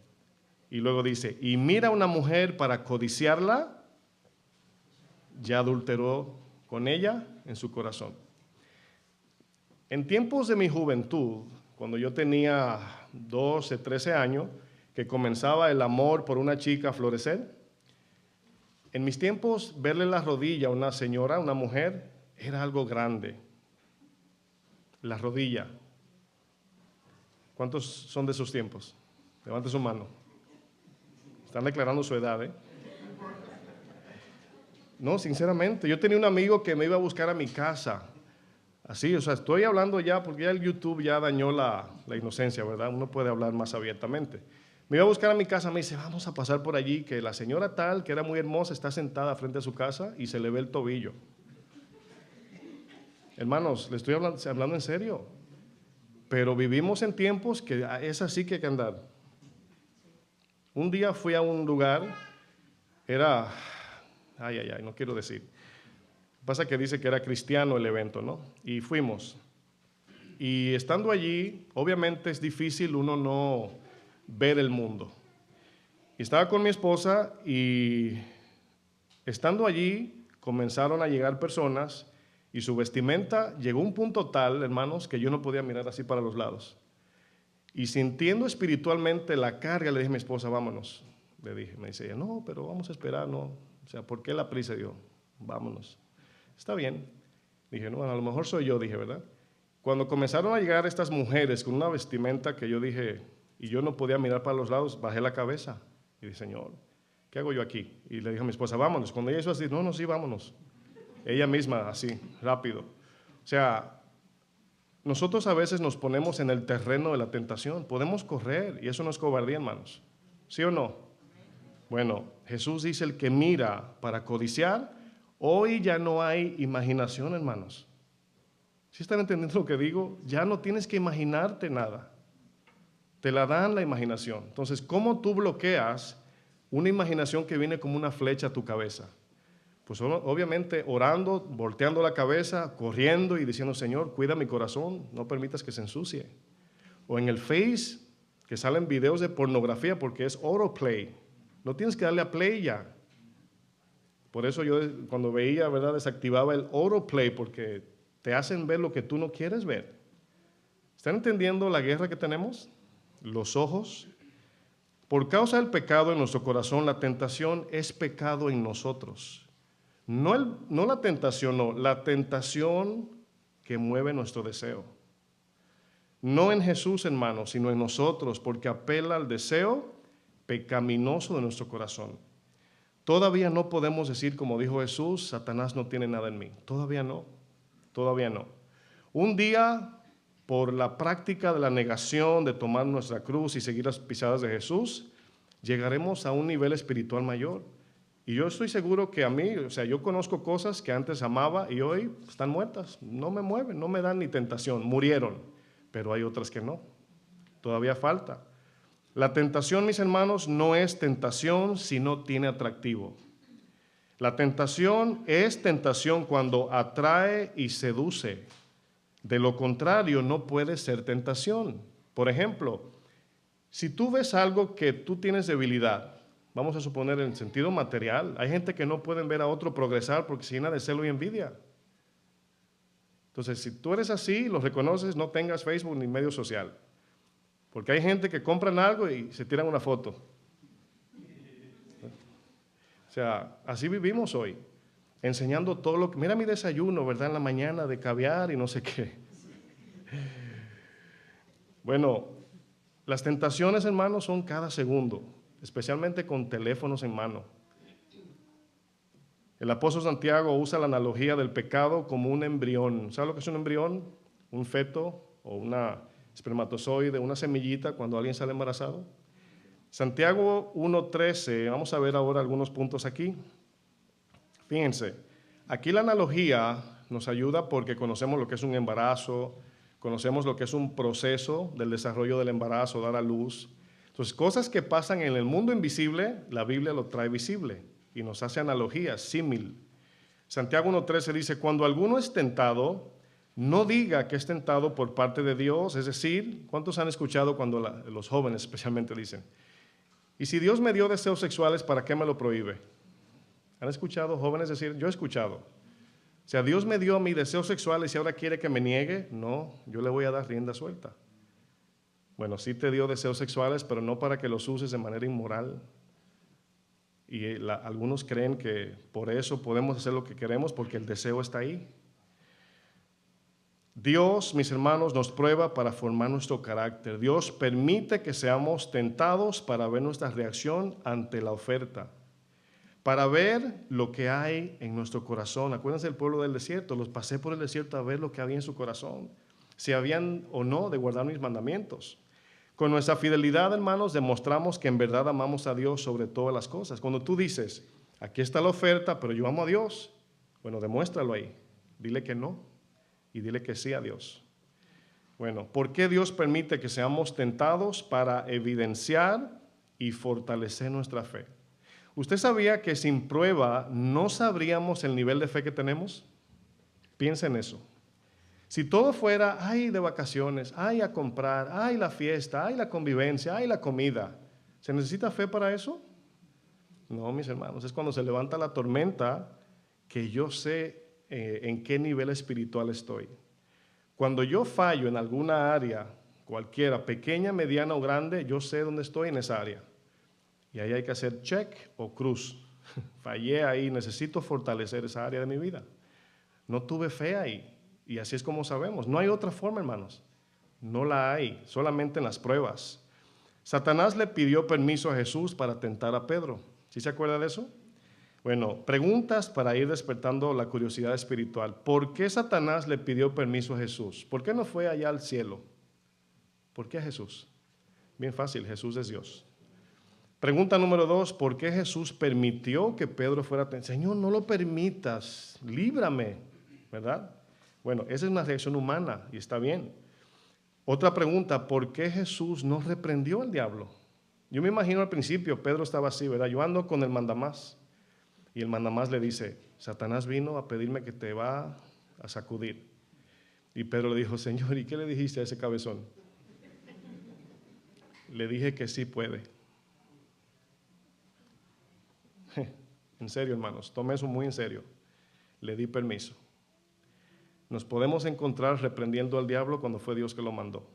Y luego dice, y mira a una mujer para codiciarla, ya adulteró con ella en su corazón. En tiempos de mi juventud, cuando yo tenía 12, 13 años, que comenzaba el amor por una chica a florecer, En mis tiempos, verle la rodilla a una señora, a una mujer, era algo grande. La rodilla. ¿Cuántos son de esos tiempos? Levante su mano. Están declarando su edad, ¿eh? No, sinceramente, yo tenía un amigo que me iba a buscar a mi casa. Así, o sea, estoy hablando ya, porque ya el YouTube ya dañó la inocencia, ¿verdad? Uno puede hablar más abiertamente. Me iba a buscar a mi casa, me dice, vamos a pasar por allí, que la señora tal, que era muy hermosa, está sentada frente a su casa y se le ve el tobillo. Hermanos, le estoy hablando en serio. Pero vivimos en tiempos que es así que hay que andar. Un día fui a un lugar, no quiero decir. Pasa que dice que era cristiano el evento, ¿no? Y fuimos. Y estando allí, obviamente es difícil uno no ver el mundo. Y estaba con mi esposa y estando allí comenzaron a llegar personas y su vestimenta llegó a un punto tal, hermanos, que yo no podía mirar así para los lados. Y sintiendo espiritualmente la carga, le dije a mi esposa, vámonos. Le dije, me dice ella, no, pero vamos a esperar, no. O sea, ¿por qué la prisa? Yo, vámonos. Está bien. Dije, no, a lo mejor soy yo, dije, ¿verdad? Cuando comenzaron a llegar estas mujeres con una vestimenta que yo dije, y yo no podía mirar para los lados, bajé la cabeza. Y dije, Señor, ¿qué hago yo aquí? Y le dije a mi esposa, vámonos. Cuando ella hizo así, no, sí, vámonos. Ella misma, así, rápido. O sea, nosotros a veces nos ponemos en el terreno de la tentación. Podemos correr y eso no es cobardía, hermanos. ¿Sí o no? Bueno, Jesús dice, el que mira para codiciar, hoy ya no hay imaginación, hermanos. ¿Sí están entendiendo lo que digo? Ya no tienes que imaginarte nada. Te la dan la imaginación. Entonces, ¿cómo tú bloqueas una imaginación que viene como una flecha a tu cabeza? Pues obviamente orando, volteando la cabeza, corriendo y diciendo, Señor, cuida mi corazón, no permitas que se ensucie. O en el Face, que salen videos de pornografía porque es autoplay. No tienes que darle a play ya. Por eso yo cuando veía, ¿verdad?, desactivaba el autoplay porque te hacen ver lo que tú no quieres ver. ¿Están entendiendo la guerra que tenemos? Los ojos. Por causa del pecado en nuestro corazón, la tentación es pecado en nosotros. No la tentación, no, la tentación que mueve nuestro deseo. No en Jesús, hermanos, sino en nosotros, porque apela al deseo pecaminoso de nuestro corazón. Todavía no podemos decir, como dijo Jesús, Satanás no tiene nada en mí. Todavía no, todavía no. Un día, por la práctica de la negación, de tomar nuestra cruz y seguir las pisadas de Jesús, llegaremos a un nivel espiritual mayor. Y yo estoy seguro que a mí, o sea, yo conozco cosas que antes amaba y hoy están muertas, no me mueven, no me dan ni tentación, murieron, pero hay otras que no, todavía falta. La tentación, mis hermanos, no es tentación si no tiene atractivo. La tentación es tentación cuando atrae y seduce. De lo contrario, no puede ser tentación. Por ejemplo, si tú ves algo que tú tienes debilidad, vamos a suponer en el sentido material, hay gente que no pueden ver a otro progresar porque se llena de celo y envidia. Entonces, si tú eres así, lo reconoces, no tengas Facebook ni medio social. Porque hay gente que compran algo y se tiran una foto. O sea, así vivimos hoy, enseñando todo lo que... Mira mi desayuno, ¿verdad? En la mañana de caviar y no sé qué. Bueno, las tentaciones, hermanos, son cada segundo, especialmente con teléfonos en mano. El apóstol Santiago usa la analogía del pecado como un embrión. ¿Sabe lo que es un embrión? Un feto o una espermatozoide, una semillita cuando alguien sale embarazado. Santiago 1:13, vamos a ver ahora algunos puntos aquí. Fíjense, aquí la analogía nos ayuda porque conocemos lo que es un embarazo, conocemos lo que es un proceso del desarrollo del embarazo, dar a luz. Entonces, cosas que pasan en el mundo invisible, la Biblia lo trae visible y nos hace analogías, símil. Santiago 1:13 dice, cuando alguno es tentado, no diga que es tentado por parte de Dios, es decir, ¿cuántos han escuchado cuando los jóvenes especialmente dicen? Y si Dios me dio deseos sexuales, ¿para qué me lo prohíbe? ¿Han escuchado jóvenes decir? Yo he escuchado. O sea, Dios me dio mis deseos sexuales y ahora quiere que me niegue. No, yo le voy a dar rienda suelta. Bueno, sí te dio deseos sexuales, pero no para que los uses de manera inmoral. Y algunos creen que por eso podemos hacer lo que queremos porque el deseo está ahí. Dios, mis hermanos, nos prueba para formar nuestro carácter. Dios permite que seamos tentados para ver nuestra reacción ante la oferta, para ver lo que hay en nuestro corazón. Acuérdense del pueblo del desierto, los pasé por el desierto a ver lo que había en su corazón, si habían o no de guardar mis mandamientos. Con nuestra fidelidad, hermanos, demostramos que en verdad amamos a Dios sobre todas las cosas. Cuando tú dices, aquí está la oferta, pero yo amo a Dios, bueno, demuéstralo ahí. Dile que no y dile que sí a Dios. Bueno, ¿por qué Dios permite que seamos tentados? Para evidenciar y fortalecer nuestra fe. ¿Usted sabía que sin prueba no sabríamos el nivel de fe que tenemos? Piensa en eso. Si todo fuera, ay, de vacaciones, ay, a comprar, ay, la fiesta, ay, la convivencia, ay, la comida, ¿se necesita fe para eso? No, mis hermanos, es cuando se levanta la tormenta que yo sé en qué nivel espiritual estoy. Cuando yo fallo en alguna área, cualquiera, pequeña, mediana o grande, yo sé dónde estoy en esa área. Y ahí hay que hacer check o cruz. Fallé ahí, necesito fortalecer esa área de mi vida. No tuve fe ahí. Y así es como sabemos. No hay otra forma, hermanos. No la hay, solamente en las pruebas. Satanás le pidió permiso a Jesús para tentar a Pedro. ¿Sí se acuerda de eso? Bueno, preguntas para ir despertando la curiosidad espiritual. ¿Por qué Satanás le pidió permiso a Jesús? ¿Por qué no fue allá al cielo? ¿Por qué a Jesús? Bien fácil, Jesús es Dios. Pregunta número 2, ¿por qué Jesús permitió que Pedro fuera tentado? Señor, no lo permitas, líbrame, ¿verdad? Bueno, esa es una reacción humana y está bien. Otra pregunta, ¿por qué Jesús no reprendió al diablo? Yo me imagino al principio, Pedro estaba así, ¿verdad? Yo ando con el mandamás. Y el mandamás le dice, Satanás vino a pedirme que te va a sacudir. Y Pedro le dijo, Señor, ¿y qué le dijiste a ese cabezón? Le dije que sí puede. En serio, hermanos, tome eso muy en serio. Le di permiso. Nos podemos encontrar reprendiendo al diablo cuando fue Dios que lo mandó.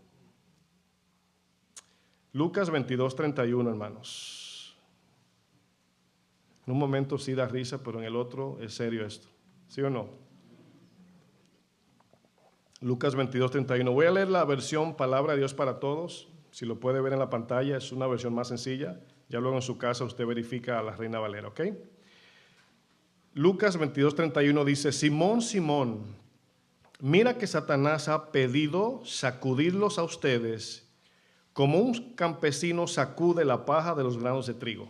Lucas 22:31, hermanos. En un momento sí da risa, pero en el otro es serio esto. ¿Sí o no? Lucas 22:31. Voy a leer la versión Palabra de Dios para Todos. Si lo puede ver en la pantalla, es una versión más sencilla. Ya luego en su casa usted verifica a la Reina Valera, ¿ok? Lucas 22:31 dice, Simón, Simón, mira que Satanás ha pedido sacudirlos a ustedes como un campesino sacude la paja de los granos de trigo.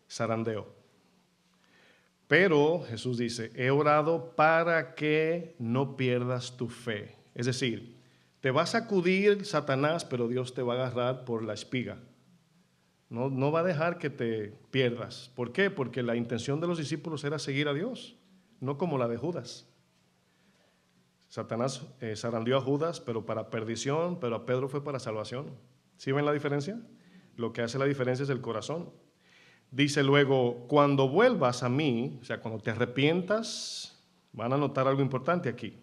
Zarandeo. Pero Jesús dice, he orado para que no pierdas tu fe. Es decir, te va a sacudir Satanás, pero Dios te va a agarrar por la espiga. No va a dejar que te pierdas. ¿Por qué? Porque la intención de los discípulos era seguir a Dios, no como la de Judas. Satanás zarandeó a Judas, pero para perdición, pero a Pedro fue para salvación. ¿Sí ven la diferencia? Lo que hace la diferencia es el corazón. Dice luego, cuando vuelvas a mí, o sea, cuando te arrepientas, van a notar algo importante aquí.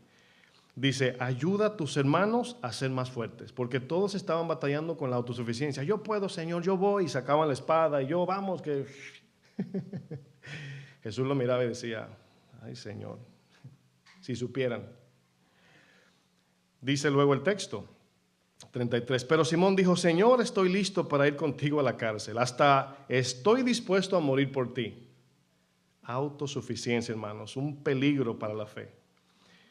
Dice, ayuda a tus hermanos a ser más fuertes, porque todos estaban batallando con la autosuficiencia. Yo puedo, Señor, yo voy, y sacaban la espada, y yo, vamos, que... Jesús lo miraba y decía, ay, Señor, si supieran. Dice luego el texto, 33, pero Simón dijo, Señor, estoy listo para ir contigo a la cárcel, hasta estoy dispuesto a morir por ti. Autosuficiencia, hermanos, un peligro para la fe.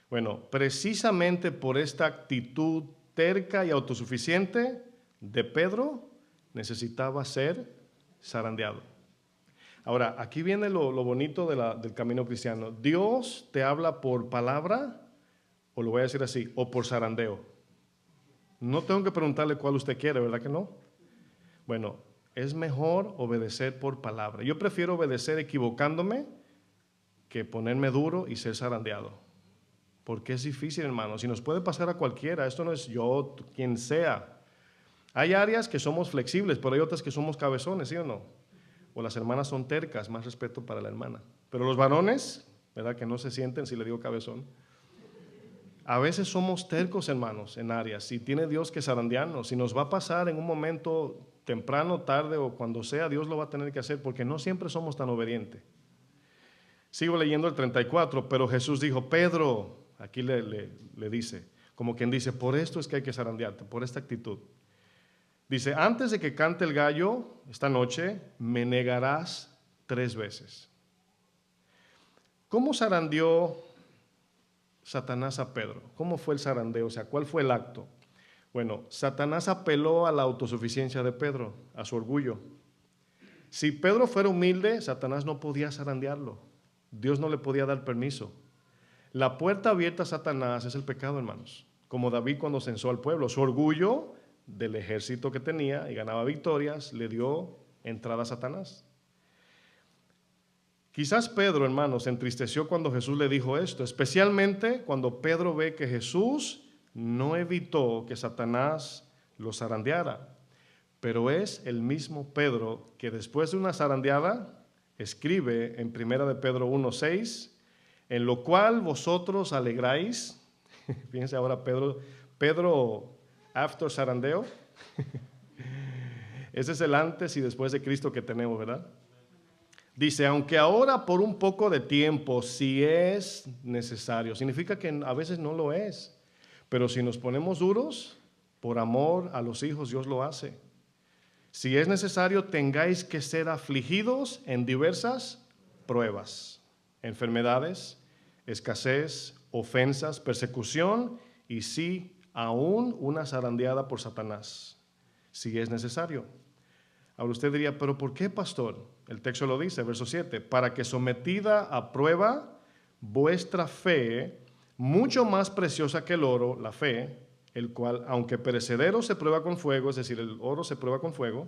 Bueno, precisamente por esta actitud terca y autosuficiente de Pedro, necesitaba ser zarandeado. Ahora, aquí viene lo bonito del camino cristiano. Dios te habla por palabra, o lo voy a decir así, o por zarandeo. No tengo que preguntarle cuál usted quiere, ¿verdad que no? Bueno, es mejor obedecer por palabra. Yo prefiero obedecer equivocándome que ponerme duro y ser zarandeado. Porque es difícil, hermano. Si nos puede pasar a cualquiera, esto no es yo, quien sea. Hay áreas que somos flexibles, pero hay otras que somos cabezones, ¿sí o no? O las hermanas son tercas, más respeto para la hermana. Pero los varones, ¿verdad? Que no se sienten si le digo cabezón. A veces somos tercos, hermanos, en áreas, y tiene Dios que zarandearnos, y nos va a pasar en un momento temprano, tarde o cuando sea, Dios lo va a tener que hacer porque no siempre somos tan obedientes. Sigo leyendo el 34, pero Jesús dijo, Pedro, aquí le dice, como quien dice, por esto es que hay que zarandearte, por esta actitud. Dice, antes de que cante el gallo esta noche, me negarás 3 veces. ¿Cómo zarandeó Satanás a Pedro? ¿Cómo fue el zarandeo? O sea, ¿cuál fue el acto? Bueno, Satanás apeló a la autosuficiencia de Pedro, a su orgullo. Si Pedro fuera humilde, Satanás no podía zarandearlo. Dios no le podía dar permiso. La puerta abierta a Satanás es el pecado, hermanos. Como David cuando censó al pueblo. Su orgullo del ejército que tenía y ganaba victorias le dio entrada a Satanás. Quizás Pedro, hermanos, se entristeció cuando Jesús le dijo esto, especialmente cuando Pedro ve que Jesús no evitó que Satanás lo zarandeara. Pero es el mismo Pedro que después de una zarandeada escribe en 1 de Pedro 1:6, en lo cual vosotros alegráis. Fíjense ahora Pedro after zarandeo. Ese es el antes y después de Cristo que tenemos, ¿verdad? Dice, aunque ahora por un poco de tiempo, si es necesario, significa que a veces no lo es, pero si nos ponemos duros, por amor a los hijos, Dios lo hace. Si es necesario, tengáis que ser afligidos en diversas pruebas, enfermedades, escasez, ofensas, persecución y sí, aún una zarandeada por Satanás, si es necesario. Ahora usted diría, ¿pero por qué, pastor? El texto lo dice, verso 7, para que sometida a prueba vuestra fe, mucho más preciosa que el oro, la fe, el cual, aunque perecedero se prueba con fuego, es decir, el oro se prueba con fuego,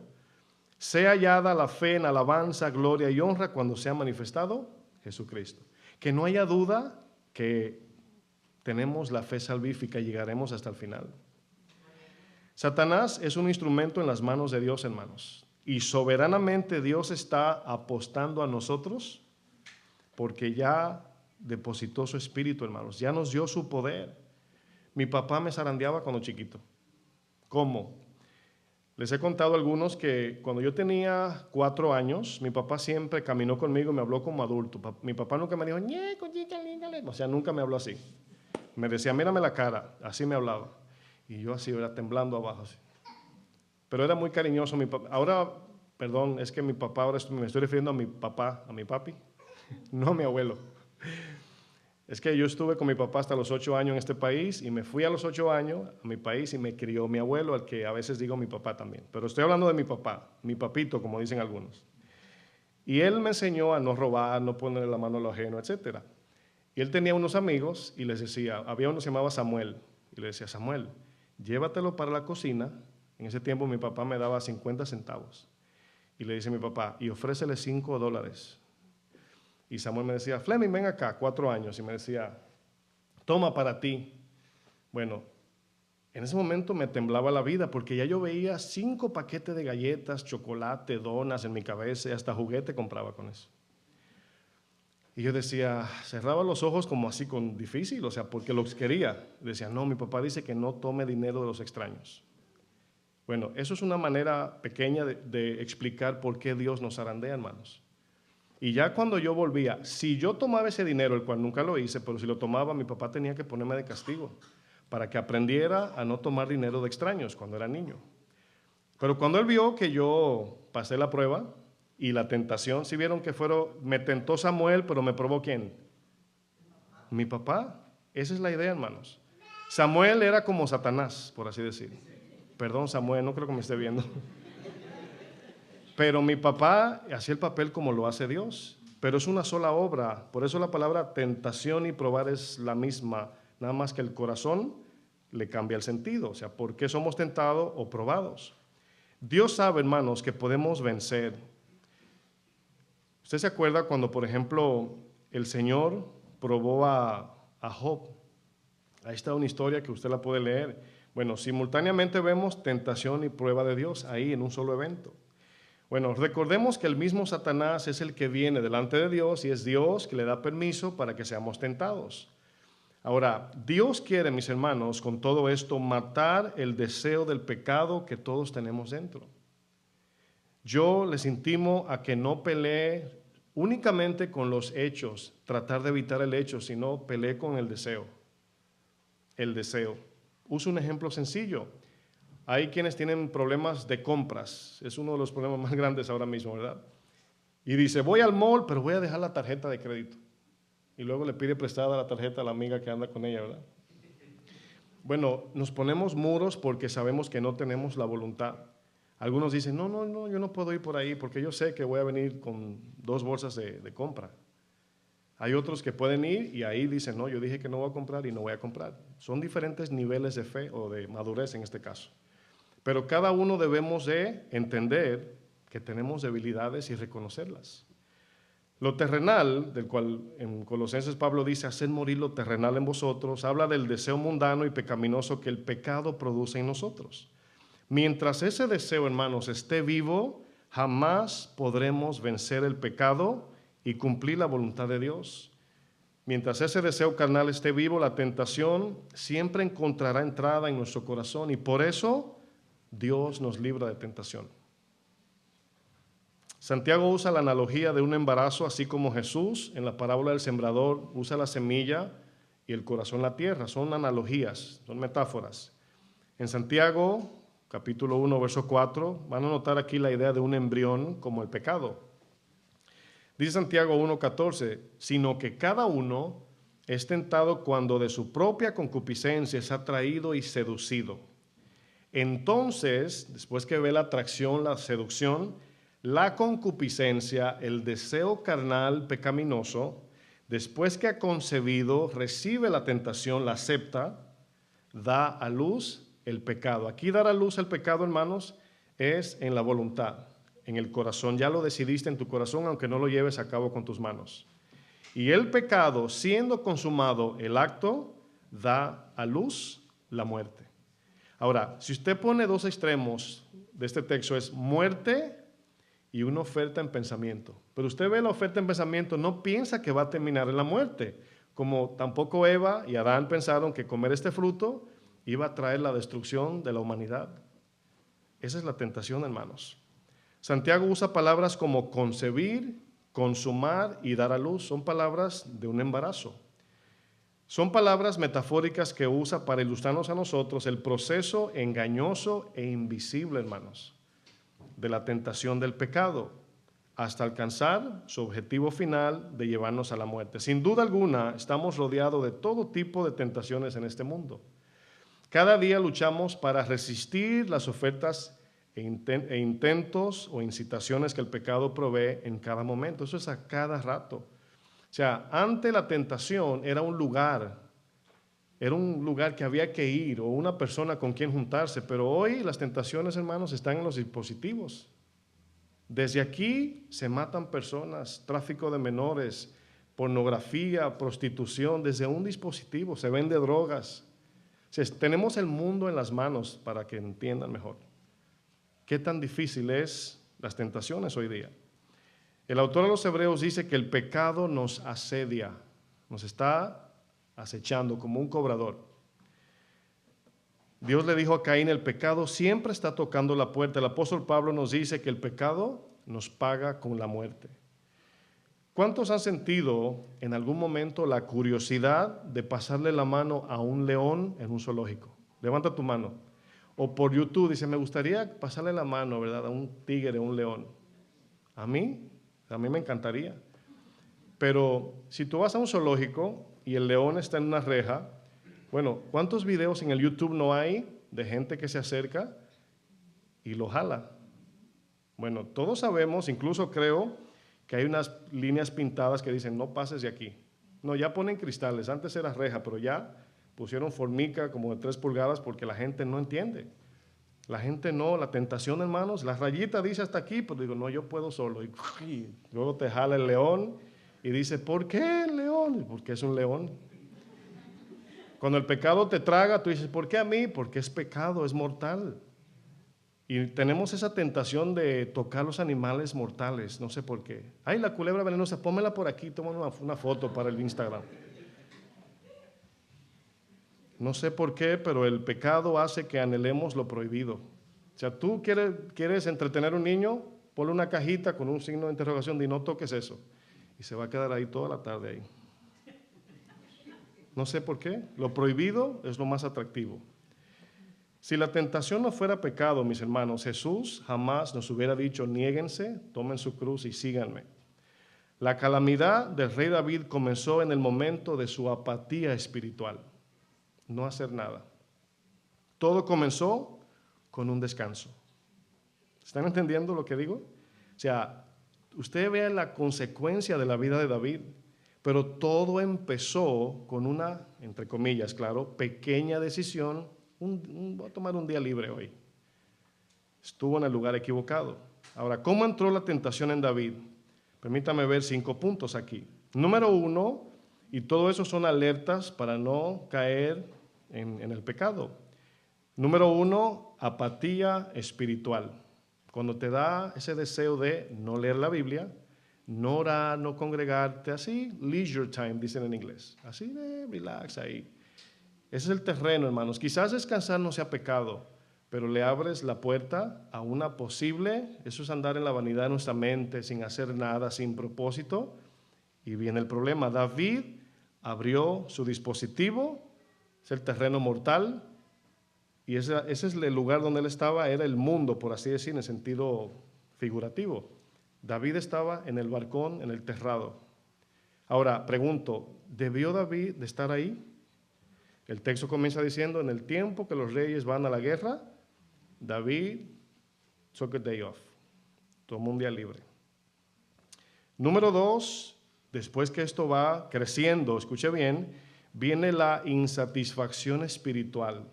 sea hallada la fe en alabanza, gloria y honra cuando sea manifestado Jesucristo. Que no haya duda que tenemos la fe salvífica y llegaremos hasta el final. Satanás es un instrumento en las manos de Dios, hermanos. Y soberanamente Dios está apostando a nosotros porque ya depositó su espíritu, hermanos. Ya nos dio su poder. Mi papá me zarandeaba cuando chiquito. ¿Cómo? Les he contado a algunos que cuando yo tenía 4 años, mi papá siempre caminó conmigo y me habló como adulto. Mi papá nunca me dijo, o sea, nunca me habló así. Me decía, mírame la cara, así me hablaba. Y yo así, era temblando abajo. Así. Pero era muy cariñoso mi papá. Ahora, perdón, es que mi papá, ahora me estoy refiriendo a mi papá, a mi papi, no a mi abuelo. Es que yo estuve con mi papá hasta los 8 años en este país y me fui a los 8 años a mi país y me crió mi abuelo, al que a veces digo mi papá también. Pero estoy hablando de mi papá, mi papito, como dicen algunos. Y él me enseñó a no robar, no ponerle la mano a lo ajeno, etc. Y él tenía unos amigos y les decía, había uno que se llamaba Samuel, y le decía, Samuel, llévatelo para la cocina. En ese tiempo mi papá me daba 50 centavos. Y le dice a mi papá, y ofrécele $5. Y Samuel me decía, Fleming, ven acá, 4 años. Y me decía, toma para ti. Bueno, en ese momento me temblaba la vida porque ya yo veía 5 paquetes de galletas, chocolate, donas en mi cabeza y hasta juguete compraba con eso. Y yo decía, cerraba los ojos como así con difícil, o sea, porque los quería. Decía, no, mi papá dice que no tome dinero de los extraños. Bueno, eso es una manera pequeña de explicar por qué Dios nos zarandea, hermanos. Y ya cuando yo volvía, si yo tomaba ese dinero, el cual nunca lo hice, pero si lo tomaba, mi papá tenía que ponerme de castigo para que aprendiera a no tomar dinero de extraños cuando era niño. Pero cuando él vio que yo pasé la prueba y la tentación, si vieron que me tentó Samuel, pero me probó ¿quién? Mi papá. Esa es la idea, hermanos. Samuel era como Satanás, por así decir. Perdón, Samuel, no creo que me esté viendo. Pero mi papá hacía el papel como lo hace Dios, pero es una sola obra. Por eso la palabra tentación y probar es la misma, nada más que el corazón le cambia el sentido. O sea, ¿por qué somos tentados o probados? Dios sabe, hermanos, que podemos vencer. ¿Usted se acuerda cuando, por ejemplo, el Señor probó a Job? Ahí está una historia que usted la puede leer. Bueno, simultáneamente vemos tentación y prueba de Dios ahí en un solo evento. Bueno, recordemos que el mismo Satanás es el que viene delante de Dios y es Dios que le da permiso para que seamos tentados. Ahora, Dios quiere, mis hermanos, con todo esto, matar el deseo del pecado que todos tenemos dentro. Yo les intimo a que no pelee únicamente con los hechos, tratar de evitar el hecho, sino pelee con el deseo. El deseo. Uso un ejemplo sencillo. Hay quienes tienen problemas de compras. Es uno de los problemas más grandes ahora mismo, ¿verdad? Y dice, voy al mall, pero voy a dejar la tarjeta de crédito. Y luego le pide prestada la tarjeta a la amiga que anda con ella, ¿verdad? Bueno, nos ponemos muros porque sabemos que no tenemos la voluntad. Algunos dicen, no, yo no puedo ir por ahí porque yo sé que voy a venir con 2 bolsas de compra. Hay otros que pueden ir y ahí dicen, no, yo dije que no voy a comprar y no voy a comprar. Son diferentes niveles de fe o de madurez en este caso. Pero cada uno debemos de entender que tenemos debilidades y reconocerlas. Lo terrenal, del cual en Colosenses Pablo dice, haced morir lo terrenal en vosotros, habla del deseo mundano y pecaminoso que el pecado produce en nosotros. Mientras ese deseo, hermanos, esté vivo, jamás podremos vencer el pecado y cumplir la voluntad de Dios. Mientras ese deseo carnal esté vivo, la tentación siempre encontrará entrada en nuestro corazón y por eso Dios nos libra de tentación. Santiago usa la analogía de un embarazo, así como Jesús en la parábola del sembrador usa la semilla y el corazón la tierra. Son analogías, son metáforas. En Santiago, capítulo 1, verso 4, van a notar aquí la idea de un embrión como el pecado. Dice Santiago 1:14, sino que cada uno es tentado cuando de su propia concupiscencia es atraído y seducido. Entonces, después que ve la atracción, la seducción, la concupiscencia, el deseo carnal pecaminoso, después que ha concebido, recibe la tentación, la acepta, da a luz el pecado. Aquí dar a luz el pecado, hermanos, es en la voluntad, en el corazón. Ya lo decidiste en tu corazón, aunque no lo lleves a cabo con tus manos. Y el pecado, siendo consumado el acto, da a luz la muerte. Ahora, si usted pone 2 extremos de este texto, es muerte y una oferta en pensamiento. Pero usted ve la oferta en pensamiento, no piensa que va a terminar en la muerte, como tampoco Eva y Adán pensaron que comer este fruto iba a traer la destrucción de la humanidad. Esa es la tentación, hermanos. Santiago usa palabras como concebir, consumar y dar a luz. Son palabras de un embarazo. Son palabras metafóricas que usa para ilustrarnos a nosotros el proceso engañoso e invisible, hermanos, de la tentación del pecado, hasta alcanzar su objetivo final de llevarnos a la muerte. Sin duda alguna, estamos rodeados de todo tipo de tentaciones en este mundo. Cada día luchamos para resistir las ofertas e intentos o incitaciones que el pecado provee en cada momento. Eso es a cada rato. O sea, ante la tentación era un lugar que había que ir o una persona con quien juntarse, pero hoy las tentaciones, hermanos, están en los dispositivos. Desde aquí se matan personas, tráfico de menores, pornografía, prostitución, desde un dispositivo, se vende drogas. O sea, tenemos el mundo en las manos para que entiendan mejor qué tan difícil es las tentaciones hoy día. El autor de los Hebreos dice que el pecado nos asedia, nos está acechando como un cobrador. Dios le dijo a Caín, el pecado siempre está tocando la puerta. El apóstol Pablo nos dice que el pecado nos paga con la muerte. ¿Cuántos han sentido en algún momento la curiosidad de pasarle la mano a un león en un zoológico? Levanta tu mano. O por YouTube dice, me gustaría pasarle la mano, ¿verdad?, a un tigre, a un león. A mí me encantaría. Pero si tú vas a un zoológico y el león está en una reja, bueno, ¿cuántos videos en el YouTube no hay de gente que se acerca y lo jala? Bueno, todos sabemos, incluso creo que hay unas líneas pintadas que dicen no pases de aquí. No, ya ponen cristales, antes era reja, pero ya pusieron formica como de 3 pulgadas porque la gente no entiende. La gente no, la tentación, hermanos, la rayita dice hasta aquí, pero digo, no, yo puedo solo. Y luego te jala el león y dice, ¿por qué el león? Porque es un león. Cuando el pecado te traga, tú dices, ¿por qué a mí? Porque es pecado, es mortal. Y tenemos esa tentación de tocar los animales mortales, no sé por qué. Ay, la culebra venenosa, pónmela por aquí, toma una foto para el Instagram. No sé por qué, pero el pecado hace que anhelemos lo prohibido. O sea, tú quieres entretener a un niño, ponle una cajita con un signo de interrogación y no toques eso. Y se va a quedar ahí toda la tarde ahí. No sé por qué. Lo prohibido es lo más atractivo. Si la tentación no fuera pecado, mis hermanos, Jesús jamás nos hubiera dicho, niéguense, tomen su cruz y síganme. La calamidad del rey David comenzó en el momento de su apatía espiritual. No hacer nada. Todo comenzó con un descanso. ¿Están entendiendo lo que digo? O sea, usted ve la consecuencia de la vida de David, pero todo empezó con una, entre comillas, claro, pequeña decisión. Voy a tomar un día libre hoy. Estuvo en el lugar equivocado. Ahora, ¿cómo entró la tentación en David? Permítame ver 5 puntos aquí. Número 1, y todo eso son alertas para no caer en el pecado. Número 1, apatía espiritual. Cuando te da ese deseo de no leer la Biblia, no orar, no congregarte, así, leisure time, dicen en inglés. Así de relax ahí. Ese es el terreno, hermanos. Quizás descansar no sea pecado, pero le abres la puerta a una posible, eso es andar en la vanidad de nuestra mente, sin hacer nada, sin propósito, y viene el problema. David abrió su dispositivo, es el terreno mortal, y ese es el lugar donde él estaba, era el mundo, por así decir, en sentido figurativo. David estaba en el balcón, en el terrado. Ahora, pregunto, ¿debió David de estar ahí? El texto comienza diciendo, en el tiempo que los reyes van a la guerra, David took a day off, tomó un día libre. Número 2, después que esto va creciendo, escuche bien, viene la insatisfacción espiritual.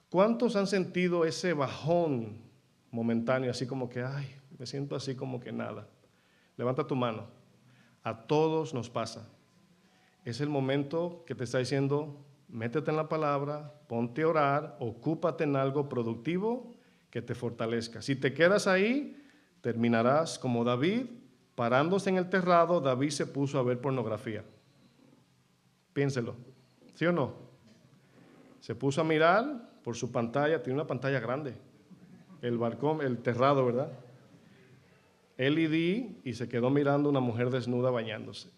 ¿Cuántos han sentido ese bajón momentáneo, así como que, ay, me siento así como que nada? Levanta tu mano. A todos nos pasa. Es el momento que te está diciendo, métete en la palabra, ponte a orar, ocúpate en algo productivo que te fortalezca. Si te quedas ahí, terminarás como David, parándose en el terrado. David se puso a ver pornografía. Piénselo, ¿sí o no? Se puso a mirar por su pantalla, tiene una pantalla grande, el balcón, el terrado, ¿verdad? LED, y se quedó mirando una mujer desnuda bañándose.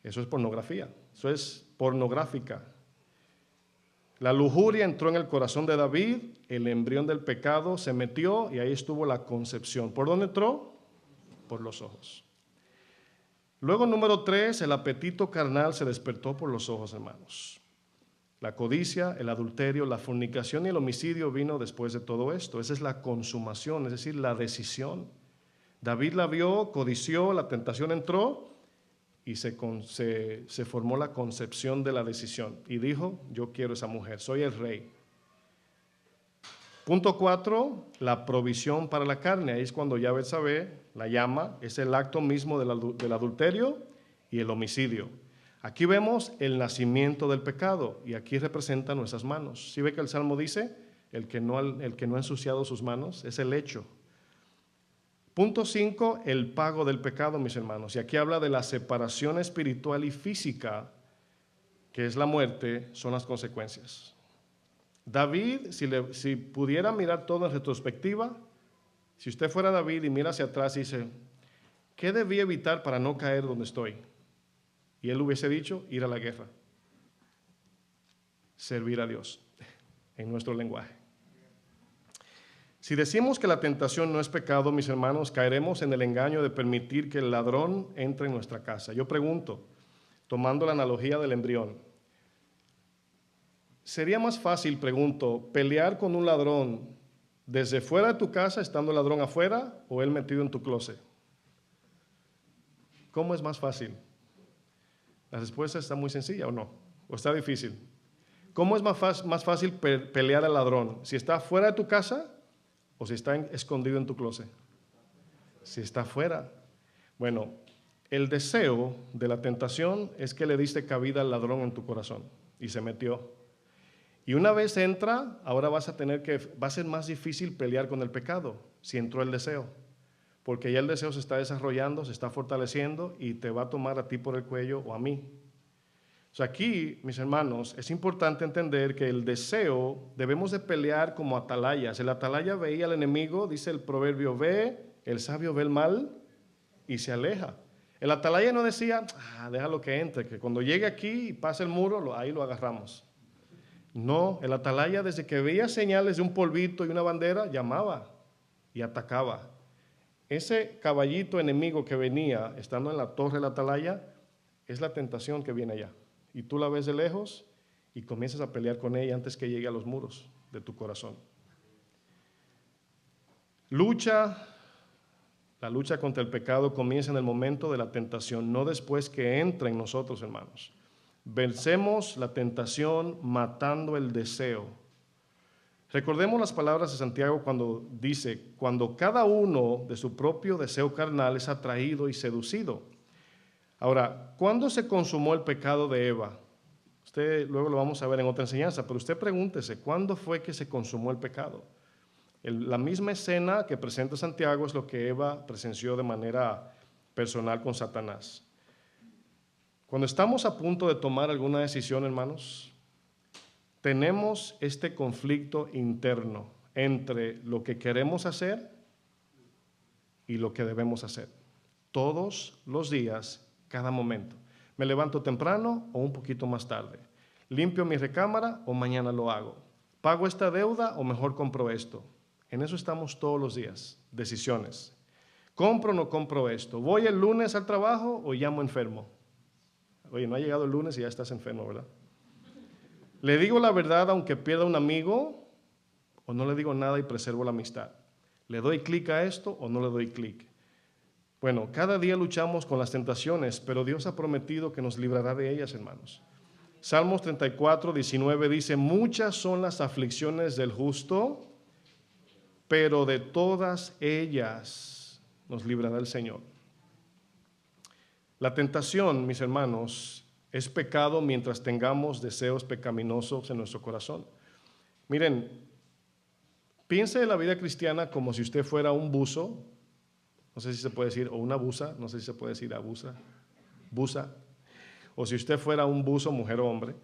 Eso es pornografía, eso es pornográfica. La lujuria entró en el corazón de David, el embrión del pecado se metió y ahí estuvo la concepción. ¿Por dónde entró? Por los ojos. Luego, número 3, el apetito carnal se despertó por los ojos, hermanos. La codicia, el adulterio, la fornicación y el homicidio vino después de todo esto. Esa es la consumación, es decir, la decisión. David la vio, codició, la tentación entró y se formó la concepción de la decisión. Y dijo, yo quiero esa mujer, soy el rey. Punto 4, la provisión para la carne. Ahí es cuando ya Betsabé la llama, es el acto mismo del adulterio y el homicidio. Aquí vemos el nacimiento del pecado y aquí representa nuestras manos. ¿Sí ve que el Salmo dice, el que no ha ensuciado sus manos? Es el hecho. Punto 5, el pago del pecado, mis hermanos. Y aquí habla de la separación espiritual y física, que es la muerte, son las consecuencias. David, si pudiera mirar todo en retrospectiva, si usted fuera David y mira hacia atrás y dice, ¿qué debí evitar para no caer donde estoy? Y él hubiese dicho, ir a la guerra. Servir a Dios, en nuestro lenguaje. Si decimos que la tentación no es pecado, mis hermanos, caeremos en el engaño de permitir que el ladrón entre en nuestra casa. Yo pregunto, tomando la analogía del embrión, ¿sería más fácil, pregunto, pelear con un ladrón desde fuera de tu casa, estando el ladrón afuera, o él metido en tu closet? ¿Cómo es más fácil? La respuesta está muy sencilla, ¿o no? ¿O está difícil? ¿Cómo es más fácil pelear al ladrón? ¿Si está fuera de tu casa o si está escondido en tu closet? Si está fuera. Bueno, el deseo de la tentación es que le diste cabida al ladrón en tu corazón y se metió. Y una vez entra, ahora va a ser más difícil pelear con el pecado si entró el deseo. Porque ya el deseo se está desarrollando, se está fortaleciendo y te va a tomar a ti por el cuello o a mí. O sea, aquí, mis hermanos, es importante entender que el deseo debemos de pelear como atalayas. El atalaya veía al enemigo, dice el proverbio, ve El sabio ve el mal y se aleja. El atalaya no decía, déjalo que entre, que cuando llegue aquí y pase el muro, ahí lo agarramos. No, el atalaya desde que veía señales de un polvito y una bandera, llamaba y atacaba. Ese caballito enemigo que venía estando en la torre de la atalaya es la tentación que viene allá. Y tú la ves de lejos y comienzas a pelear con ella antes que llegue a los muros de tu corazón. La lucha contra el pecado comienza en el momento de la tentación, no después que entra en nosotros, hermanos. Vencemos la tentación matando el deseo. Recordemos las palabras de Santiago cuando dice, cuando cada uno de su propio deseo carnal es atraído y seducido. Ahora, ¿cuándo se consumó el pecado de Eva? Usted luego lo vamos a ver en otra enseñanza, pero usted pregúntese, ¿cuándo fue que se consumó el pecado? La misma escena que presenta Santiago es lo que Eva presenció de manera personal con Satanás. Cuando estamos a punto de tomar alguna decisión, hermanos, tenemos este conflicto interno entre lo que queremos hacer y lo que debemos hacer. Todos los días, cada momento. ¿Me levanto temprano o un poquito más tarde? ¿Limpio mi recámara o mañana lo hago? ¿Pago esta deuda o mejor compro esto? En eso estamos todos los días, decisiones. ¿Compro o no compro esto? ¿Voy el lunes al trabajo o llamo enfermo? Oye, no ha llegado el lunes y ya estás enfermo, ¿verdad? ¿Le digo la verdad aunque pierda un amigo o no le digo nada y preservo la amistad? ¿Le doy clic a esto o no le doy clic? Bueno, cada día luchamos con las tentaciones, pero Dios ha prometido que nos librará de ellas, hermanos. Salmos 34, 19 dice, muchas son las aflicciones del justo, pero de todas ellas nos librará el Señor. La tentación, mis hermanos, es pecado mientras tengamos deseos pecaminosos en nuestro corazón. Miren, piense en la vida cristiana como si usted fuera un buzo, no sé si se puede decir, o una buza, no sé si se puede decir buza, o si usted fuera un buzo, mujer o hombre,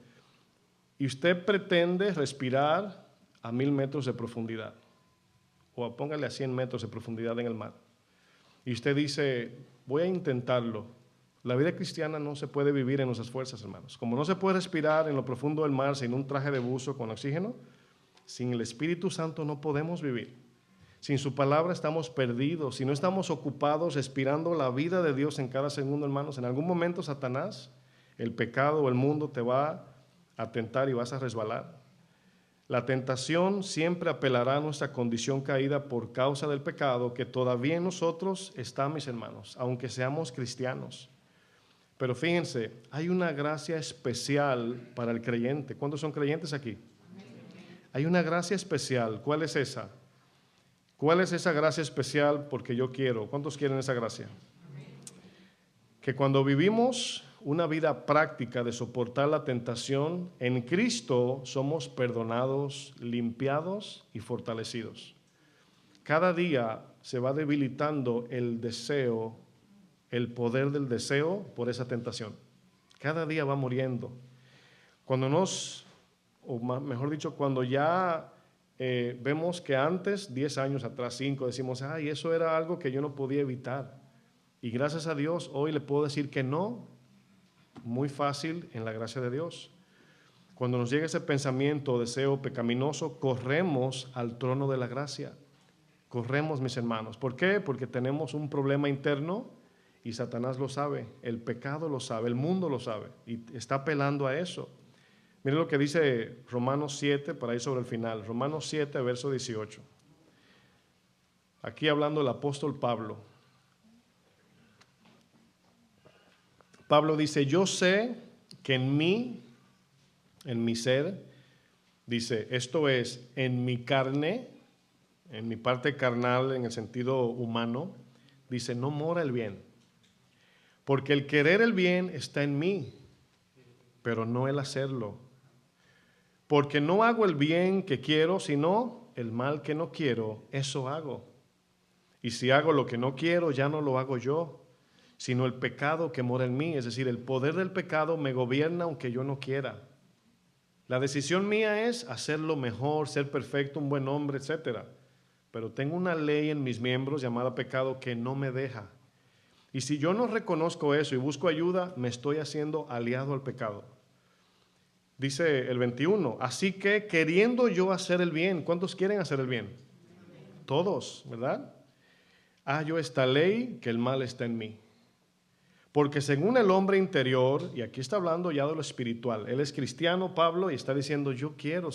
y usted pretende respirar a 1000 metros de profundidad, o póngale a 100 metros de profundidad en el mar, y usted dice, voy a intentarlo. La vida cristiana no se puede vivir en nuestras fuerzas, hermanos. Como no se puede respirar en lo profundo del mar sin un traje de buzo con oxígeno, sin el Espíritu Santo no podemos vivir. Sin su palabra estamos perdidos. Si no estamos ocupados respirando la vida de Dios en cada segundo, hermanos, en algún momento Satanás, el pecado o el mundo te va a tentar y vas a resbalar. La tentación siempre apelará a nuestra condición caída por causa del pecado que todavía en nosotros está, mis hermanos, aunque seamos cristianos. Pero fíjense, hay una gracia especial para el creyente. ¿Cuántos son creyentes aquí? Hay una gracia especial. ¿Cuál es esa? ¿Cuál es esa gracia especial? Porque yo quiero. ¿Cuántos quieren esa gracia? Que cuando vivimos una vida práctica de soportar la tentación, en Cristo somos perdonados, limpiados y fortalecidos. Cada día se va debilitando el deseo, el poder del deseo por esa tentación. Cada día va muriendo. Cuando mejor dicho, cuando ya vemos que antes, 10 años atrás, 5, decimos, eso era algo que yo no podía evitar. Y gracias a Dios, hoy le puedo decir que no, muy fácil en la gracia de Dios. Cuando nos llega ese pensamiento o deseo pecaminoso, corremos al trono de la gracia. Corremos, mis hermanos. ¿Por qué? Porque tenemos un problema interno y Satanás lo sabe, el pecado lo sabe, el mundo lo sabe y está apelando a eso. Miren lo que dice Romanos 7 para ir sobre el final. Romanos 7, verso 18. Aquí hablando el apóstol Pablo. Pablo dice, yo sé que en mi ser, dice, esto es, en mi carne, en mi parte carnal, en el sentido humano, dice, no mora el bien. Porque el querer el bien está en mí, pero no el hacerlo. Porque no hago el bien que quiero, sino el mal que no quiero, eso hago. Y si hago lo que no quiero, ya no lo hago yo, sino el pecado que mora en mí. Es decir, el poder del pecado me gobierna aunque yo no quiera. La decisión mía es hacerlo mejor, ser perfecto, un buen hombre, etc. pero tengo una ley en mis miembros llamada pecado que no me deja. Y si yo no reconozco eso y busco ayuda, me estoy haciendo aliado al pecado. Dice el 21, así que queriendo yo hacer el bien, ¿cuántos quieren hacer el bien? Todos, ¿verdad? Hallo esta ley, que el mal está en mí. Porque según el hombre interior, y aquí está hablando ya de lo espiritual, él es cristiano, Pablo, y está diciendo, yo quiero,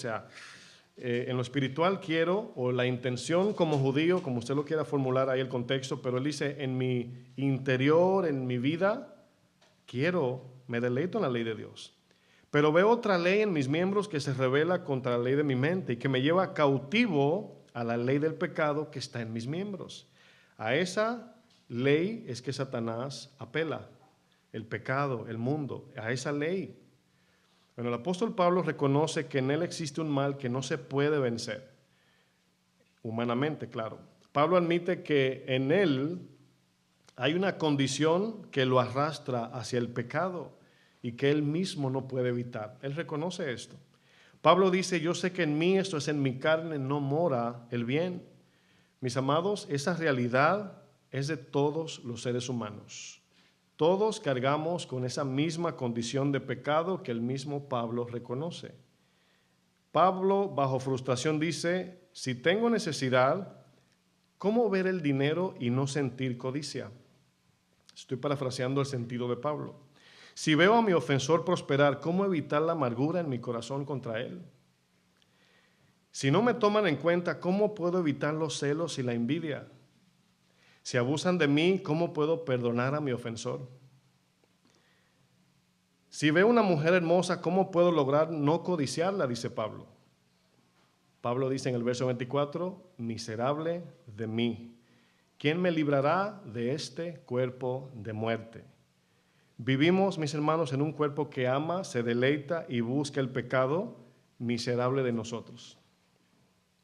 en lo espiritual quiero, o la intención como judío, como usted lo quiera formular ahí el contexto, pero él dice, en mi interior, en mi vida, me deleito en la ley de Dios. Pero veo otra ley en mis miembros que se revela contra la ley de mi mente y que me lleva cautivo a la ley del pecado que está en mis miembros. A esa ley es que Satanás apela, el pecado, el mundo, a esa ley. Bueno, el apóstol Pablo reconoce que en él existe un mal que no se puede vencer, humanamente, claro. Pablo admite que en él hay una condición que lo arrastra hacia el pecado y que él mismo no puede evitar. Él reconoce esto. Pablo dice, yo sé que en mí, esto es en mi carne, no mora el bien. Mis amados, esa realidad es de todos los seres humanos. Todos cargamos con esa misma condición de pecado que el mismo Pablo reconoce. Pablo, bajo frustración, dice, si tengo necesidad, ¿cómo ver el dinero y no sentir codicia? Estoy parafraseando el sentido de Pablo. Si veo a mi ofensor prosperar, ¿cómo evitar la amargura en mi corazón contra él? Si no me toman en cuenta, ¿cómo puedo evitar los celos y la envidia? Si abusan de mí, ¿cómo puedo perdonar a mi ofensor? Si veo una mujer hermosa, ¿cómo puedo lograr no codiciarla? Dice Pablo. Pablo dice en el verso 24, miserable de mí, ¿quién me librará de este cuerpo de muerte? Vivimos, mis hermanos, en un cuerpo que ama, se deleita y busca el pecado, miserable de nosotros.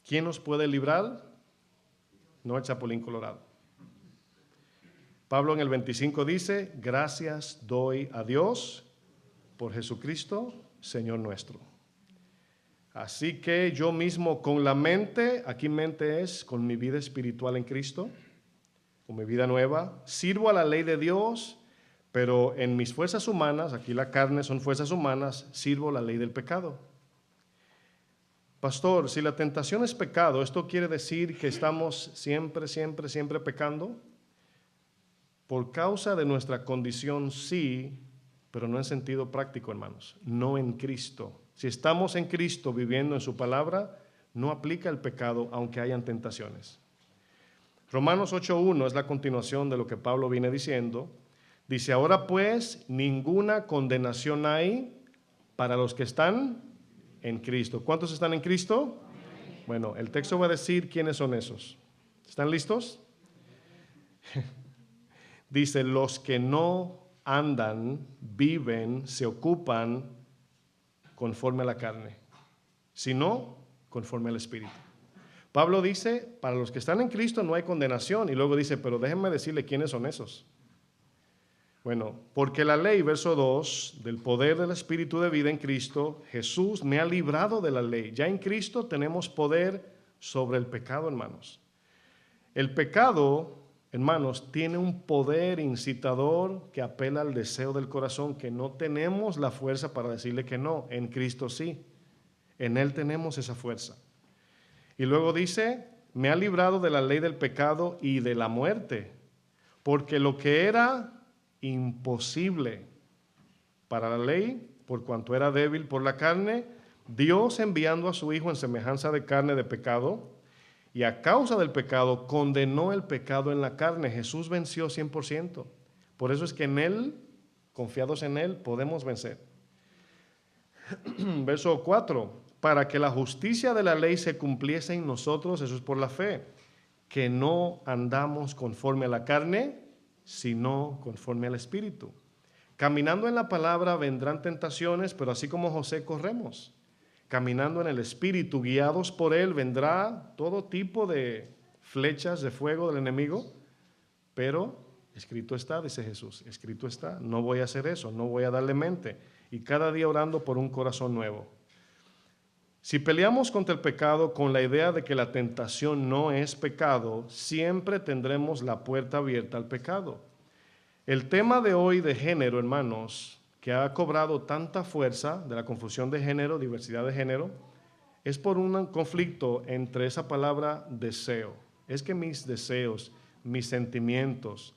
¿Quién nos puede librar? No el chapulín colorado. Pablo en el 25 dice, gracias doy a Dios por Jesucristo, Señor nuestro. Así que yo mismo con la mente, aquí mente es con mi vida espiritual en Cristo, con mi vida nueva, sirvo a la ley de Dios, pero en mis fuerzas humanas, aquí la carne son fuerzas humanas, sirvo la ley del pecado. Pastor, si la tentación es pecado, ¿esto quiere decir que estamos siempre pecando? Por causa de nuestra condición, sí, pero no en sentido práctico, hermanos, no en Cristo. Si estamos en Cristo viviendo en su palabra, no aplica el pecado aunque hayan tentaciones. Romanos 8:1 es la continuación de lo que Pablo viene diciendo. Dice, ahora pues, ninguna condenación hay para los que están en Cristo. ¿Cuántos están en Cristo? Bueno, el texto va a decir quiénes son esos. ¿Están listos? Dice, los que no andan, viven, se ocupan conforme a la carne, sino conforme al Espíritu. Pablo dice, para los que están en Cristo no hay condenación, y luego dice, pero déjenme decirle quiénes son esos. Bueno, porque la ley, verso 2, del poder del Espíritu de vida en Cristo, Jesús me ha librado de la ley. Ya en Cristo tenemos poder sobre el pecado, hermanos. El pecado, hermanos, tiene un poder incitador que apela al deseo del corazón, que no tenemos la fuerza para decirle que no. En Cristo sí. En Él tenemos esa fuerza. Y luego dice, me ha librado de la ley del pecado y de la muerte, porque lo que era imposible para la ley, por cuanto era débil por la carne, Dios enviando a su Hijo en semejanza de carne de pecado, y a causa del pecado condenó el pecado en la carne. Jesús venció 100%. Por eso es que en Él, confiados en Él, podemos vencer. Verso 4, para que la justicia de la ley se cumpliese en nosotros, eso es por la fe, que no andamos conforme a la carne, sino conforme al Espíritu. Caminando en la palabra vendrán tentaciones, pero así como José corremos. Caminando en el Espíritu, guiados por Él, vendrá todo tipo de flechas de fuego del enemigo, pero escrito está, dice Jesús, escrito está, no voy a hacer eso, no voy a darle mente. Y cada día orando por un corazón nuevo. Si peleamos contra el pecado con la idea de que la tentación no es pecado, siempre tendremos la puerta abierta al pecado. El tema de hoy de género, hermanos, que ha cobrado tanta fuerza de la confusión de género, diversidad de género, es por un conflicto entre esa palabra deseo. Es que mis deseos, mis sentimientos,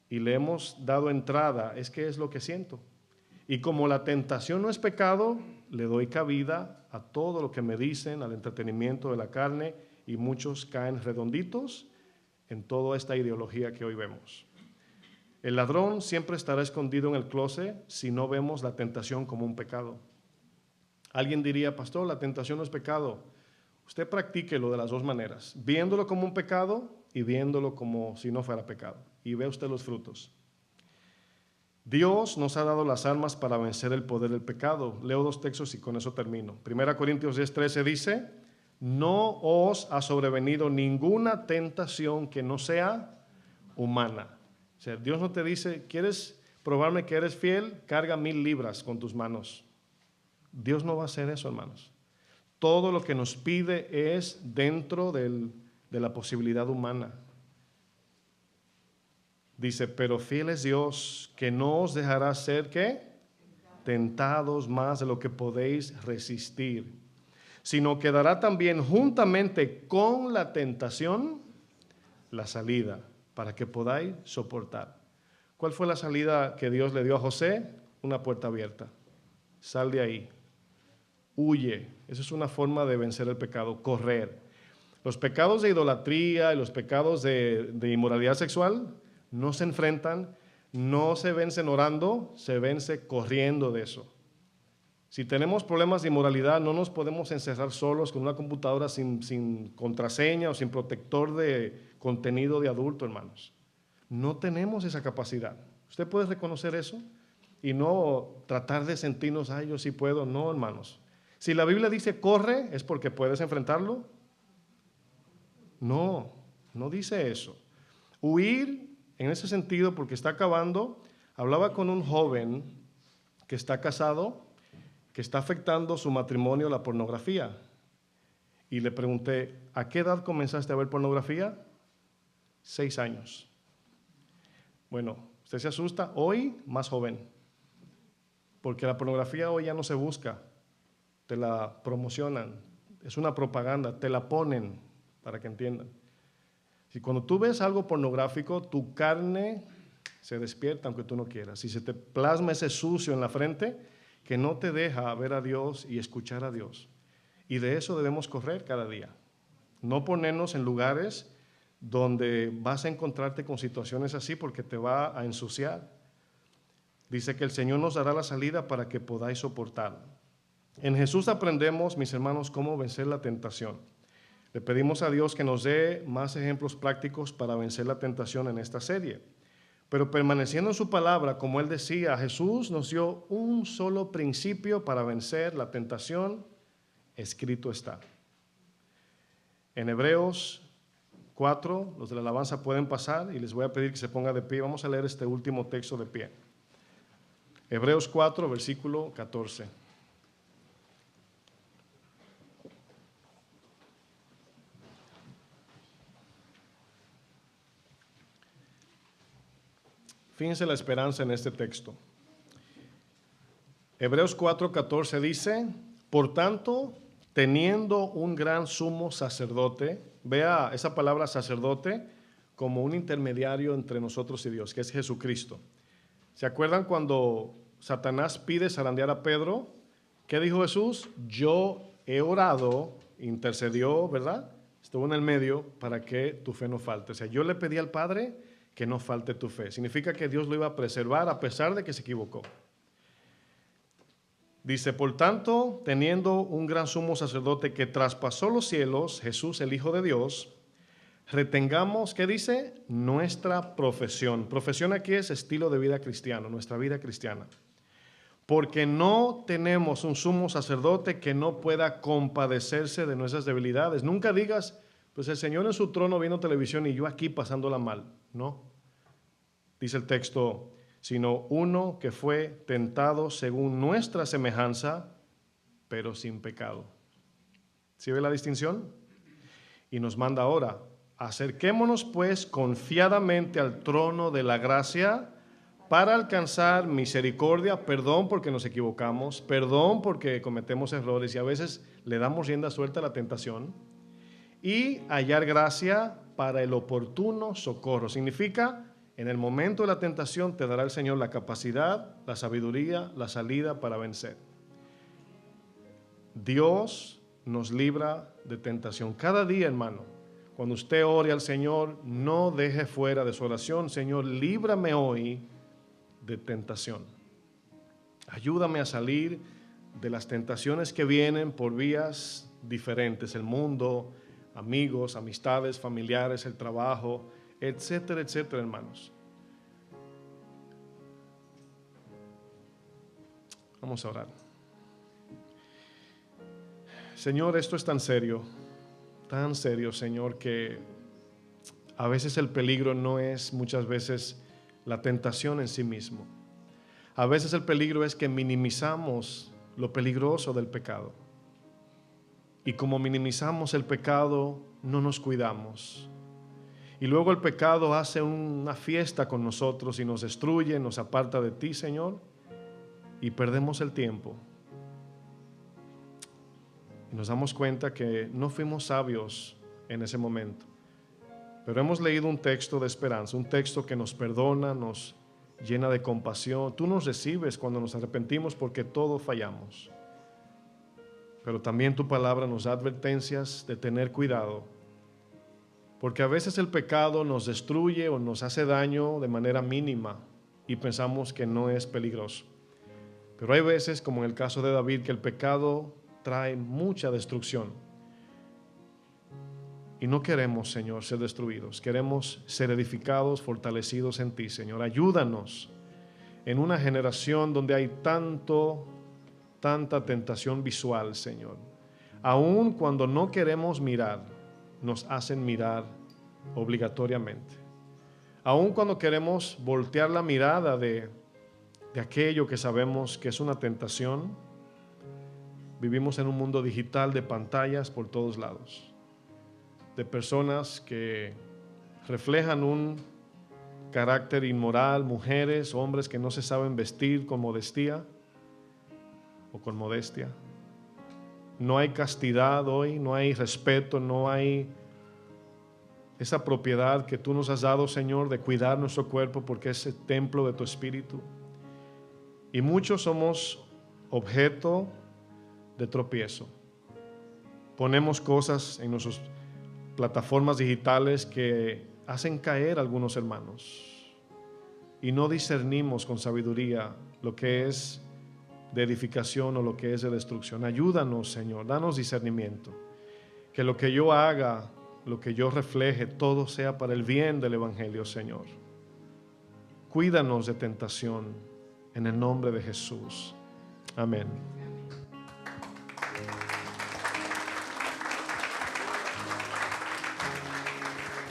y le hemos dado entrada, es que es lo que siento. Y como la tentación no es pecado, le doy cabida a todo lo que me dicen, al entretenimiento de la carne, y muchos caen redonditos en toda esta ideología que hoy vemos. El ladrón siempre estará escondido en el closet si no vemos la tentación como un pecado. Alguien diría, pastor, la tentación no es pecado. Usted practíquelo de las dos maneras, viéndolo como un pecado y viéndolo como si no fuera pecado. Y ve usted los frutos. Dios nos ha dado las armas para vencer el poder del pecado. Leo dos textos y con eso termino. 1 Corintios 10:13 dice, no os ha sobrevenido ninguna tentación que no sea humana. O sea, Dios no te dice, ¿quieres probarme que eres fiel? Carga 1000 libras con tus manos. Dios no va a hacer eso, hermanos. Todo lo que nos pide es dentro de la posibilidad humana. Dice, pero fiel es Dios, que no os dejará ser, ¿qué? Tentados más de lo que podéis resistir, sino que dará también juntamente con la tentación la salida, para que podáis soportar. ¿Cuál fue la salida que Dios le dio a José? Una puerta abierta. Sal de ahí. Huye. Esa es una forma de vencer el pecado, correr. Los pecados de idolatría y los pecados de inmoralidad sexual no se enfrentan, no se vencen orando, se vence corriendo de eso. Si tenemos problemas de inmoralidad, no nos podemos encerrar solos con una computadora sin contraseña o sin protector de contenido de adulto, hermanos. No tenemos esa capacidad. ¿Usted puede reconocer eso? Y no tratar de sentirnos, ay, yo sí puedo. No, hermanos. Si la Biblia dice corre, ¿es porque puedes enfrentarlo? No, no dice eso. Huir, en ese sentido, porque está acabando. Hablaba con un joven que está casado, que está afectando su matrimonio la pornografía. Y le pregunté, ¿a qué edad comenzaste a ver pornografía? 6 años. Bueno, usted se asusta, hoy más joven, porque la pornografía hoy ya no se busca, te la promocionan, es una propaganda, te la ponen, para que entiendan. Si cuando tú ves algo pornográfico, tu carne se despierta aunque tú no quieras. Si se te plasma ese sucio en la frente, que no te deja ver a Dios y escuchar a Dios. Y de eso debemos correr cada día. No ponernos en lugares donde vas a encontrarte con situaciones así porque te va a ensuciar. Dice que el Señor nos dará la salida para que podáis soportar. En Jesús aprendemos, mis hermanos, cómo vencer la tentación. Le pedimos a Dios que nos dé más ejemplos prácticos para vencer la tentación en esta serie. Pero permaneciendo en su palabra, como él decía, Jesús nos dio un solo principio para vencer la tentación, escrito está. En Hebreos 4, los de la alabanza pueden pasar y les voy a pedir que se ponga de pie. Vamos a leer este último texto de pie. Hebreos 4, versículo 14. Fíjense la esperanza en este texto. Hebreos 4:14 dice, por tanto, teniendo un gran sumo sacerdote, vea esa palabra sacerdote como un intermediario entre nosotros y Dios, que es Jesucristo. ¿Se acuerdan cuando Satanás pide zarandear a Pedro? ¿Qué dijo Jesús? Yo he orado, intercedió, ¿verdad? Estuvo en el medio para que tu fe no falte. O sea, yo le pedí al Padre que no falte tu fe. Significa que Dios lo iba a preservar a pesar de que se equivocó. Dice, por tanto, teniendo un gran sumo sacerdote que traspasó los cielos, Jesús, el Hijo de Dios, retengamos, ¿qué dice? Nuestra profesión. Profesión aquí es estilo de vida cristiano, nuestra vida cristiana. Porque no tenemos un sumo sacerdote que no pueda compadecerse de nuestras debilidades. Nunca digas, pues el Señor en su trono viendo televisión y yo aquí pasándola mal. No. Dice el texto, sino uno que fue tentado según nuestra semejanza, pero sin pecado. ¿Sí ve la distinción? Y nos manda ahora: acerquémonos pues confiadamente al trono de la gracia para alcanzar misericordia, perdón porque nos equivocamos, perdón porque cometemos errores y a veces le damos rienda suelta a la tentación, y hallar gracia para el oportuno socorro. Significa, en el momento de la tentación te dará el Señor la capacidad, la sabiduría, la salida para vencer. Dios nos libra de tentación cada día, hermano. Cuando usted ore al Señor, no deje fuera de su oración: Señor, líbrame hoy de tentación. Ayúdame a salir de las tentaciones que vienen por vías diferentes: el mundo, amigos, amistades, familiares, el trabajo, etcétera, etcétera, hermanos. Vamos a orar. Señor, esto es tan serio, Señor, que a veces el peligro no es muchas veces la tentación en sí mismo. A veces el peligro es que minimizamos lo peligroso del pecado. Y como minimizamos el pecado, no nos cuidamos. Y luego el pecado hace una fiesta con nosotros y nos destruye, nos aparta de ti, Señor, y perdemos el tiempo. Y nos damos cuenta que no fuimos sabios en ese momento. Pero hemos leído un texto de esperanza, un texto que nos perdona, nos llena de compasión. Tú nos recibes cuando nos arrepentimos porque todos fallamos. Pero también tu palabra nos da advertencias de tener cuidado, porque a veces el pecado nos destruye o nos hace daño de manera mínima y pensamos que no es peligroso. Pero hay veces, como en el caso de David, que el pecado trae mucha destrucción. Y no queremos, Señor, ser destruidos. Queremos ser edificados, fortalecidos en ti, Señor. Ayúdanos en una generación donde hay tanta tentación visual, Señor. Aun cuando no queremos mirar, nos hacen mirar obligatoriamente. Aun cuando queremos voltear la mirada de aquello que sabemos que es una tentación, vivimos en un mundo digital de pantallas por todos lados, de personas que reflejan un carácter inmoral, mujeres, hombres que no se saben vestir con modestia o con modestia. No hay castidad hoy, no hay respeto, no hay esa propiedad que tú nos has dado, Señor, de cuidar nuestro cuerpo porque es el templo de tu Espíritu. Y muchos somos objeto de tropiezo. Ponemos cosas en nuestras plataformas digitales que hacen caer a algunos hermanos y no discernimos con sabiduría lo que es de edificación o lo que es de destrucción. Ayúdanos, Señor, danos discernimiento, que lo que yo haga, lo que yo refleje, todo sea para el bien del Evangelio, Señor. Cuídanos de tentación en el nombre de Jesús. Amén.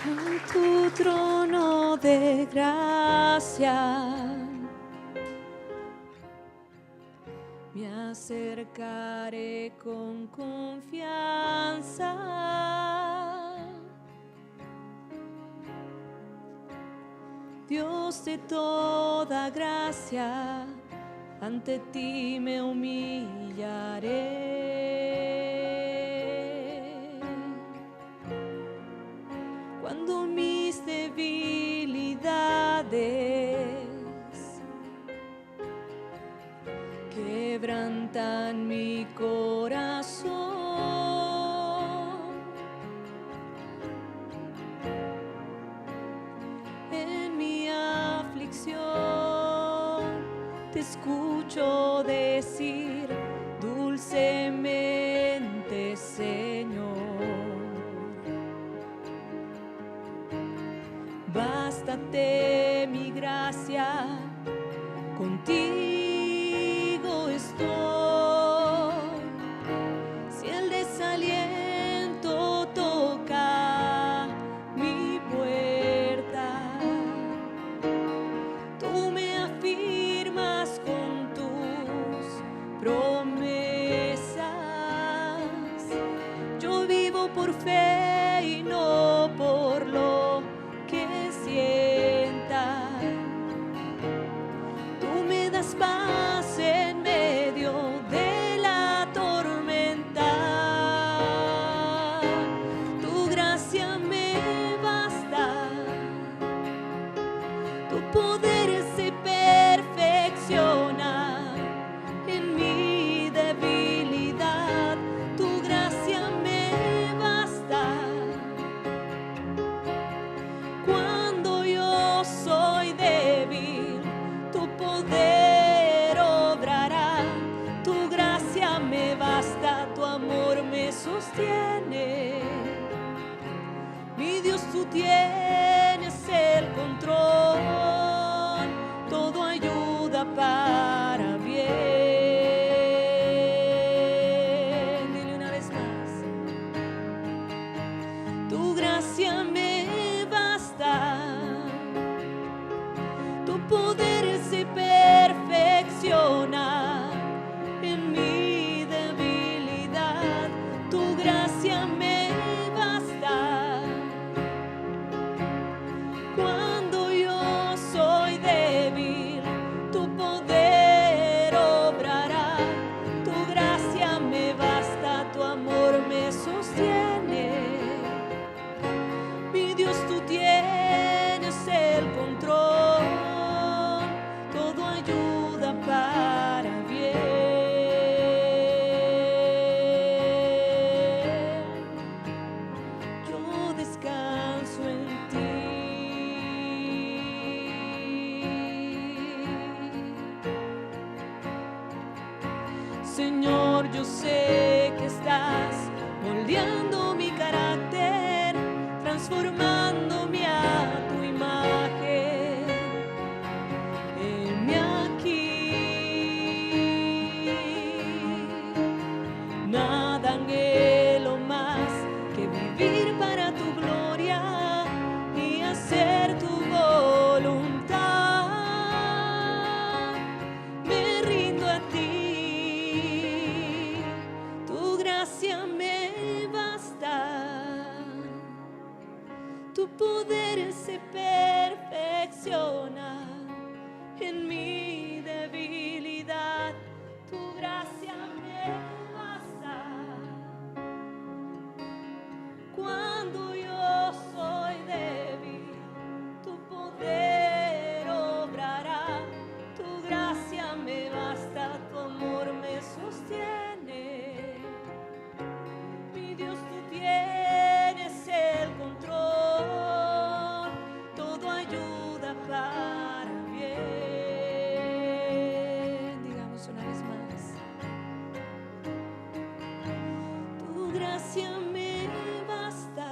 A tu trono de gracia me acercaré con confianza. Dios de toda gracia, ante ti me humillaré. Cuando mis debilidades quebrantan mi corazón, en mi aflicción te escucho decir dulcemente, Señor. Bástate mi gracia, contigo estoy. Si el desaliento toca mi puerta, tú me afirmas con tus promesas. Mi Dios, tú tienes el control, todo ayuda para bien. Dile una vez más. Tu gracia me basta, tu poder se perfecciona en mi debilidad. Tu gracia me basta cuando yo soy débil. Tu poder obrará. Tu gracia me basta, tu amor me sostiene. Mi Dios, tú tienes el control, todo ayuda para bien. Yo descanso en ti. Señor, yo sé que estás moldeando mi carácter, transformándome a tu imagen. Heme aquí. Nada anhelo más que vivir para tu gloria y hacer tu voluntad. Me rindo a ti, tu gracia me basta. Tu poder se perfecciona en mi debilidad. Tu gracia me basta cuando yo soy débil. Tu poder obrará. Tu gracia me basta, tu amor me sostiene. Mi Dios, tú tienes el control, todo ayuda para bien. Digamos una vez más. Tu gracia me basta,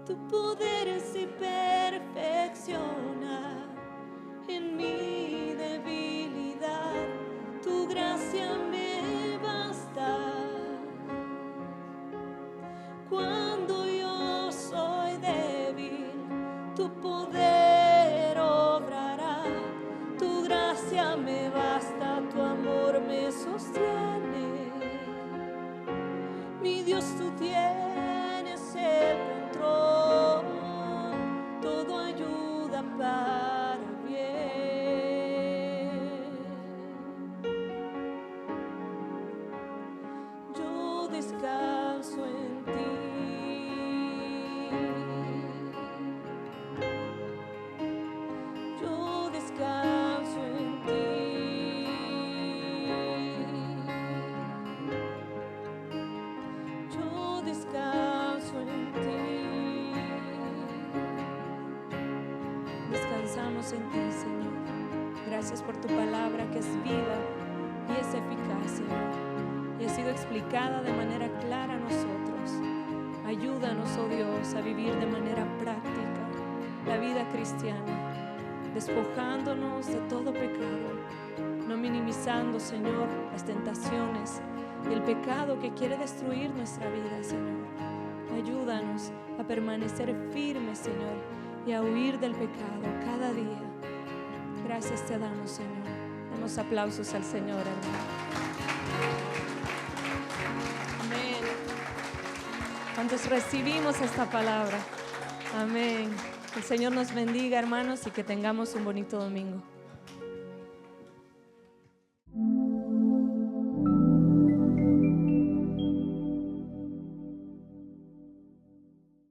tu poder se perfecciona en mi debilidad. Tu gracia me basta cuando yo soy débil. Tu poder obrará. Tu gracia me basta, tu amor me sostiene. Mi Dios, tú tienes el control, todo ayuda para bien. Yo descanso en ti. Yo descanso en ti. Yo descanso en ti. Descansamos en ti, Señor. Gracias por tu palabra que es vida y es eficaz, Señor, y ha sido explicada de manera clara a nosotros. Ayúdanos, oh Dios, a vivir de manera práctica la vida cristiana, despojándonos de todo pecado, no minimizando, Señor, las tentaciones y el pecado que quiere destruir nuestra vida, Señor. Ayúdanos a permanecer firmes, Señor, y a huir del pecado cada día. Gracias te damos, Señor. Damos aplausos al Señor, hermano. Amén. ¿Cuántos recibimos esta palabra? Amén. Que el Señor nos bendiga, hermanos, y que tengamos un bonito domingo.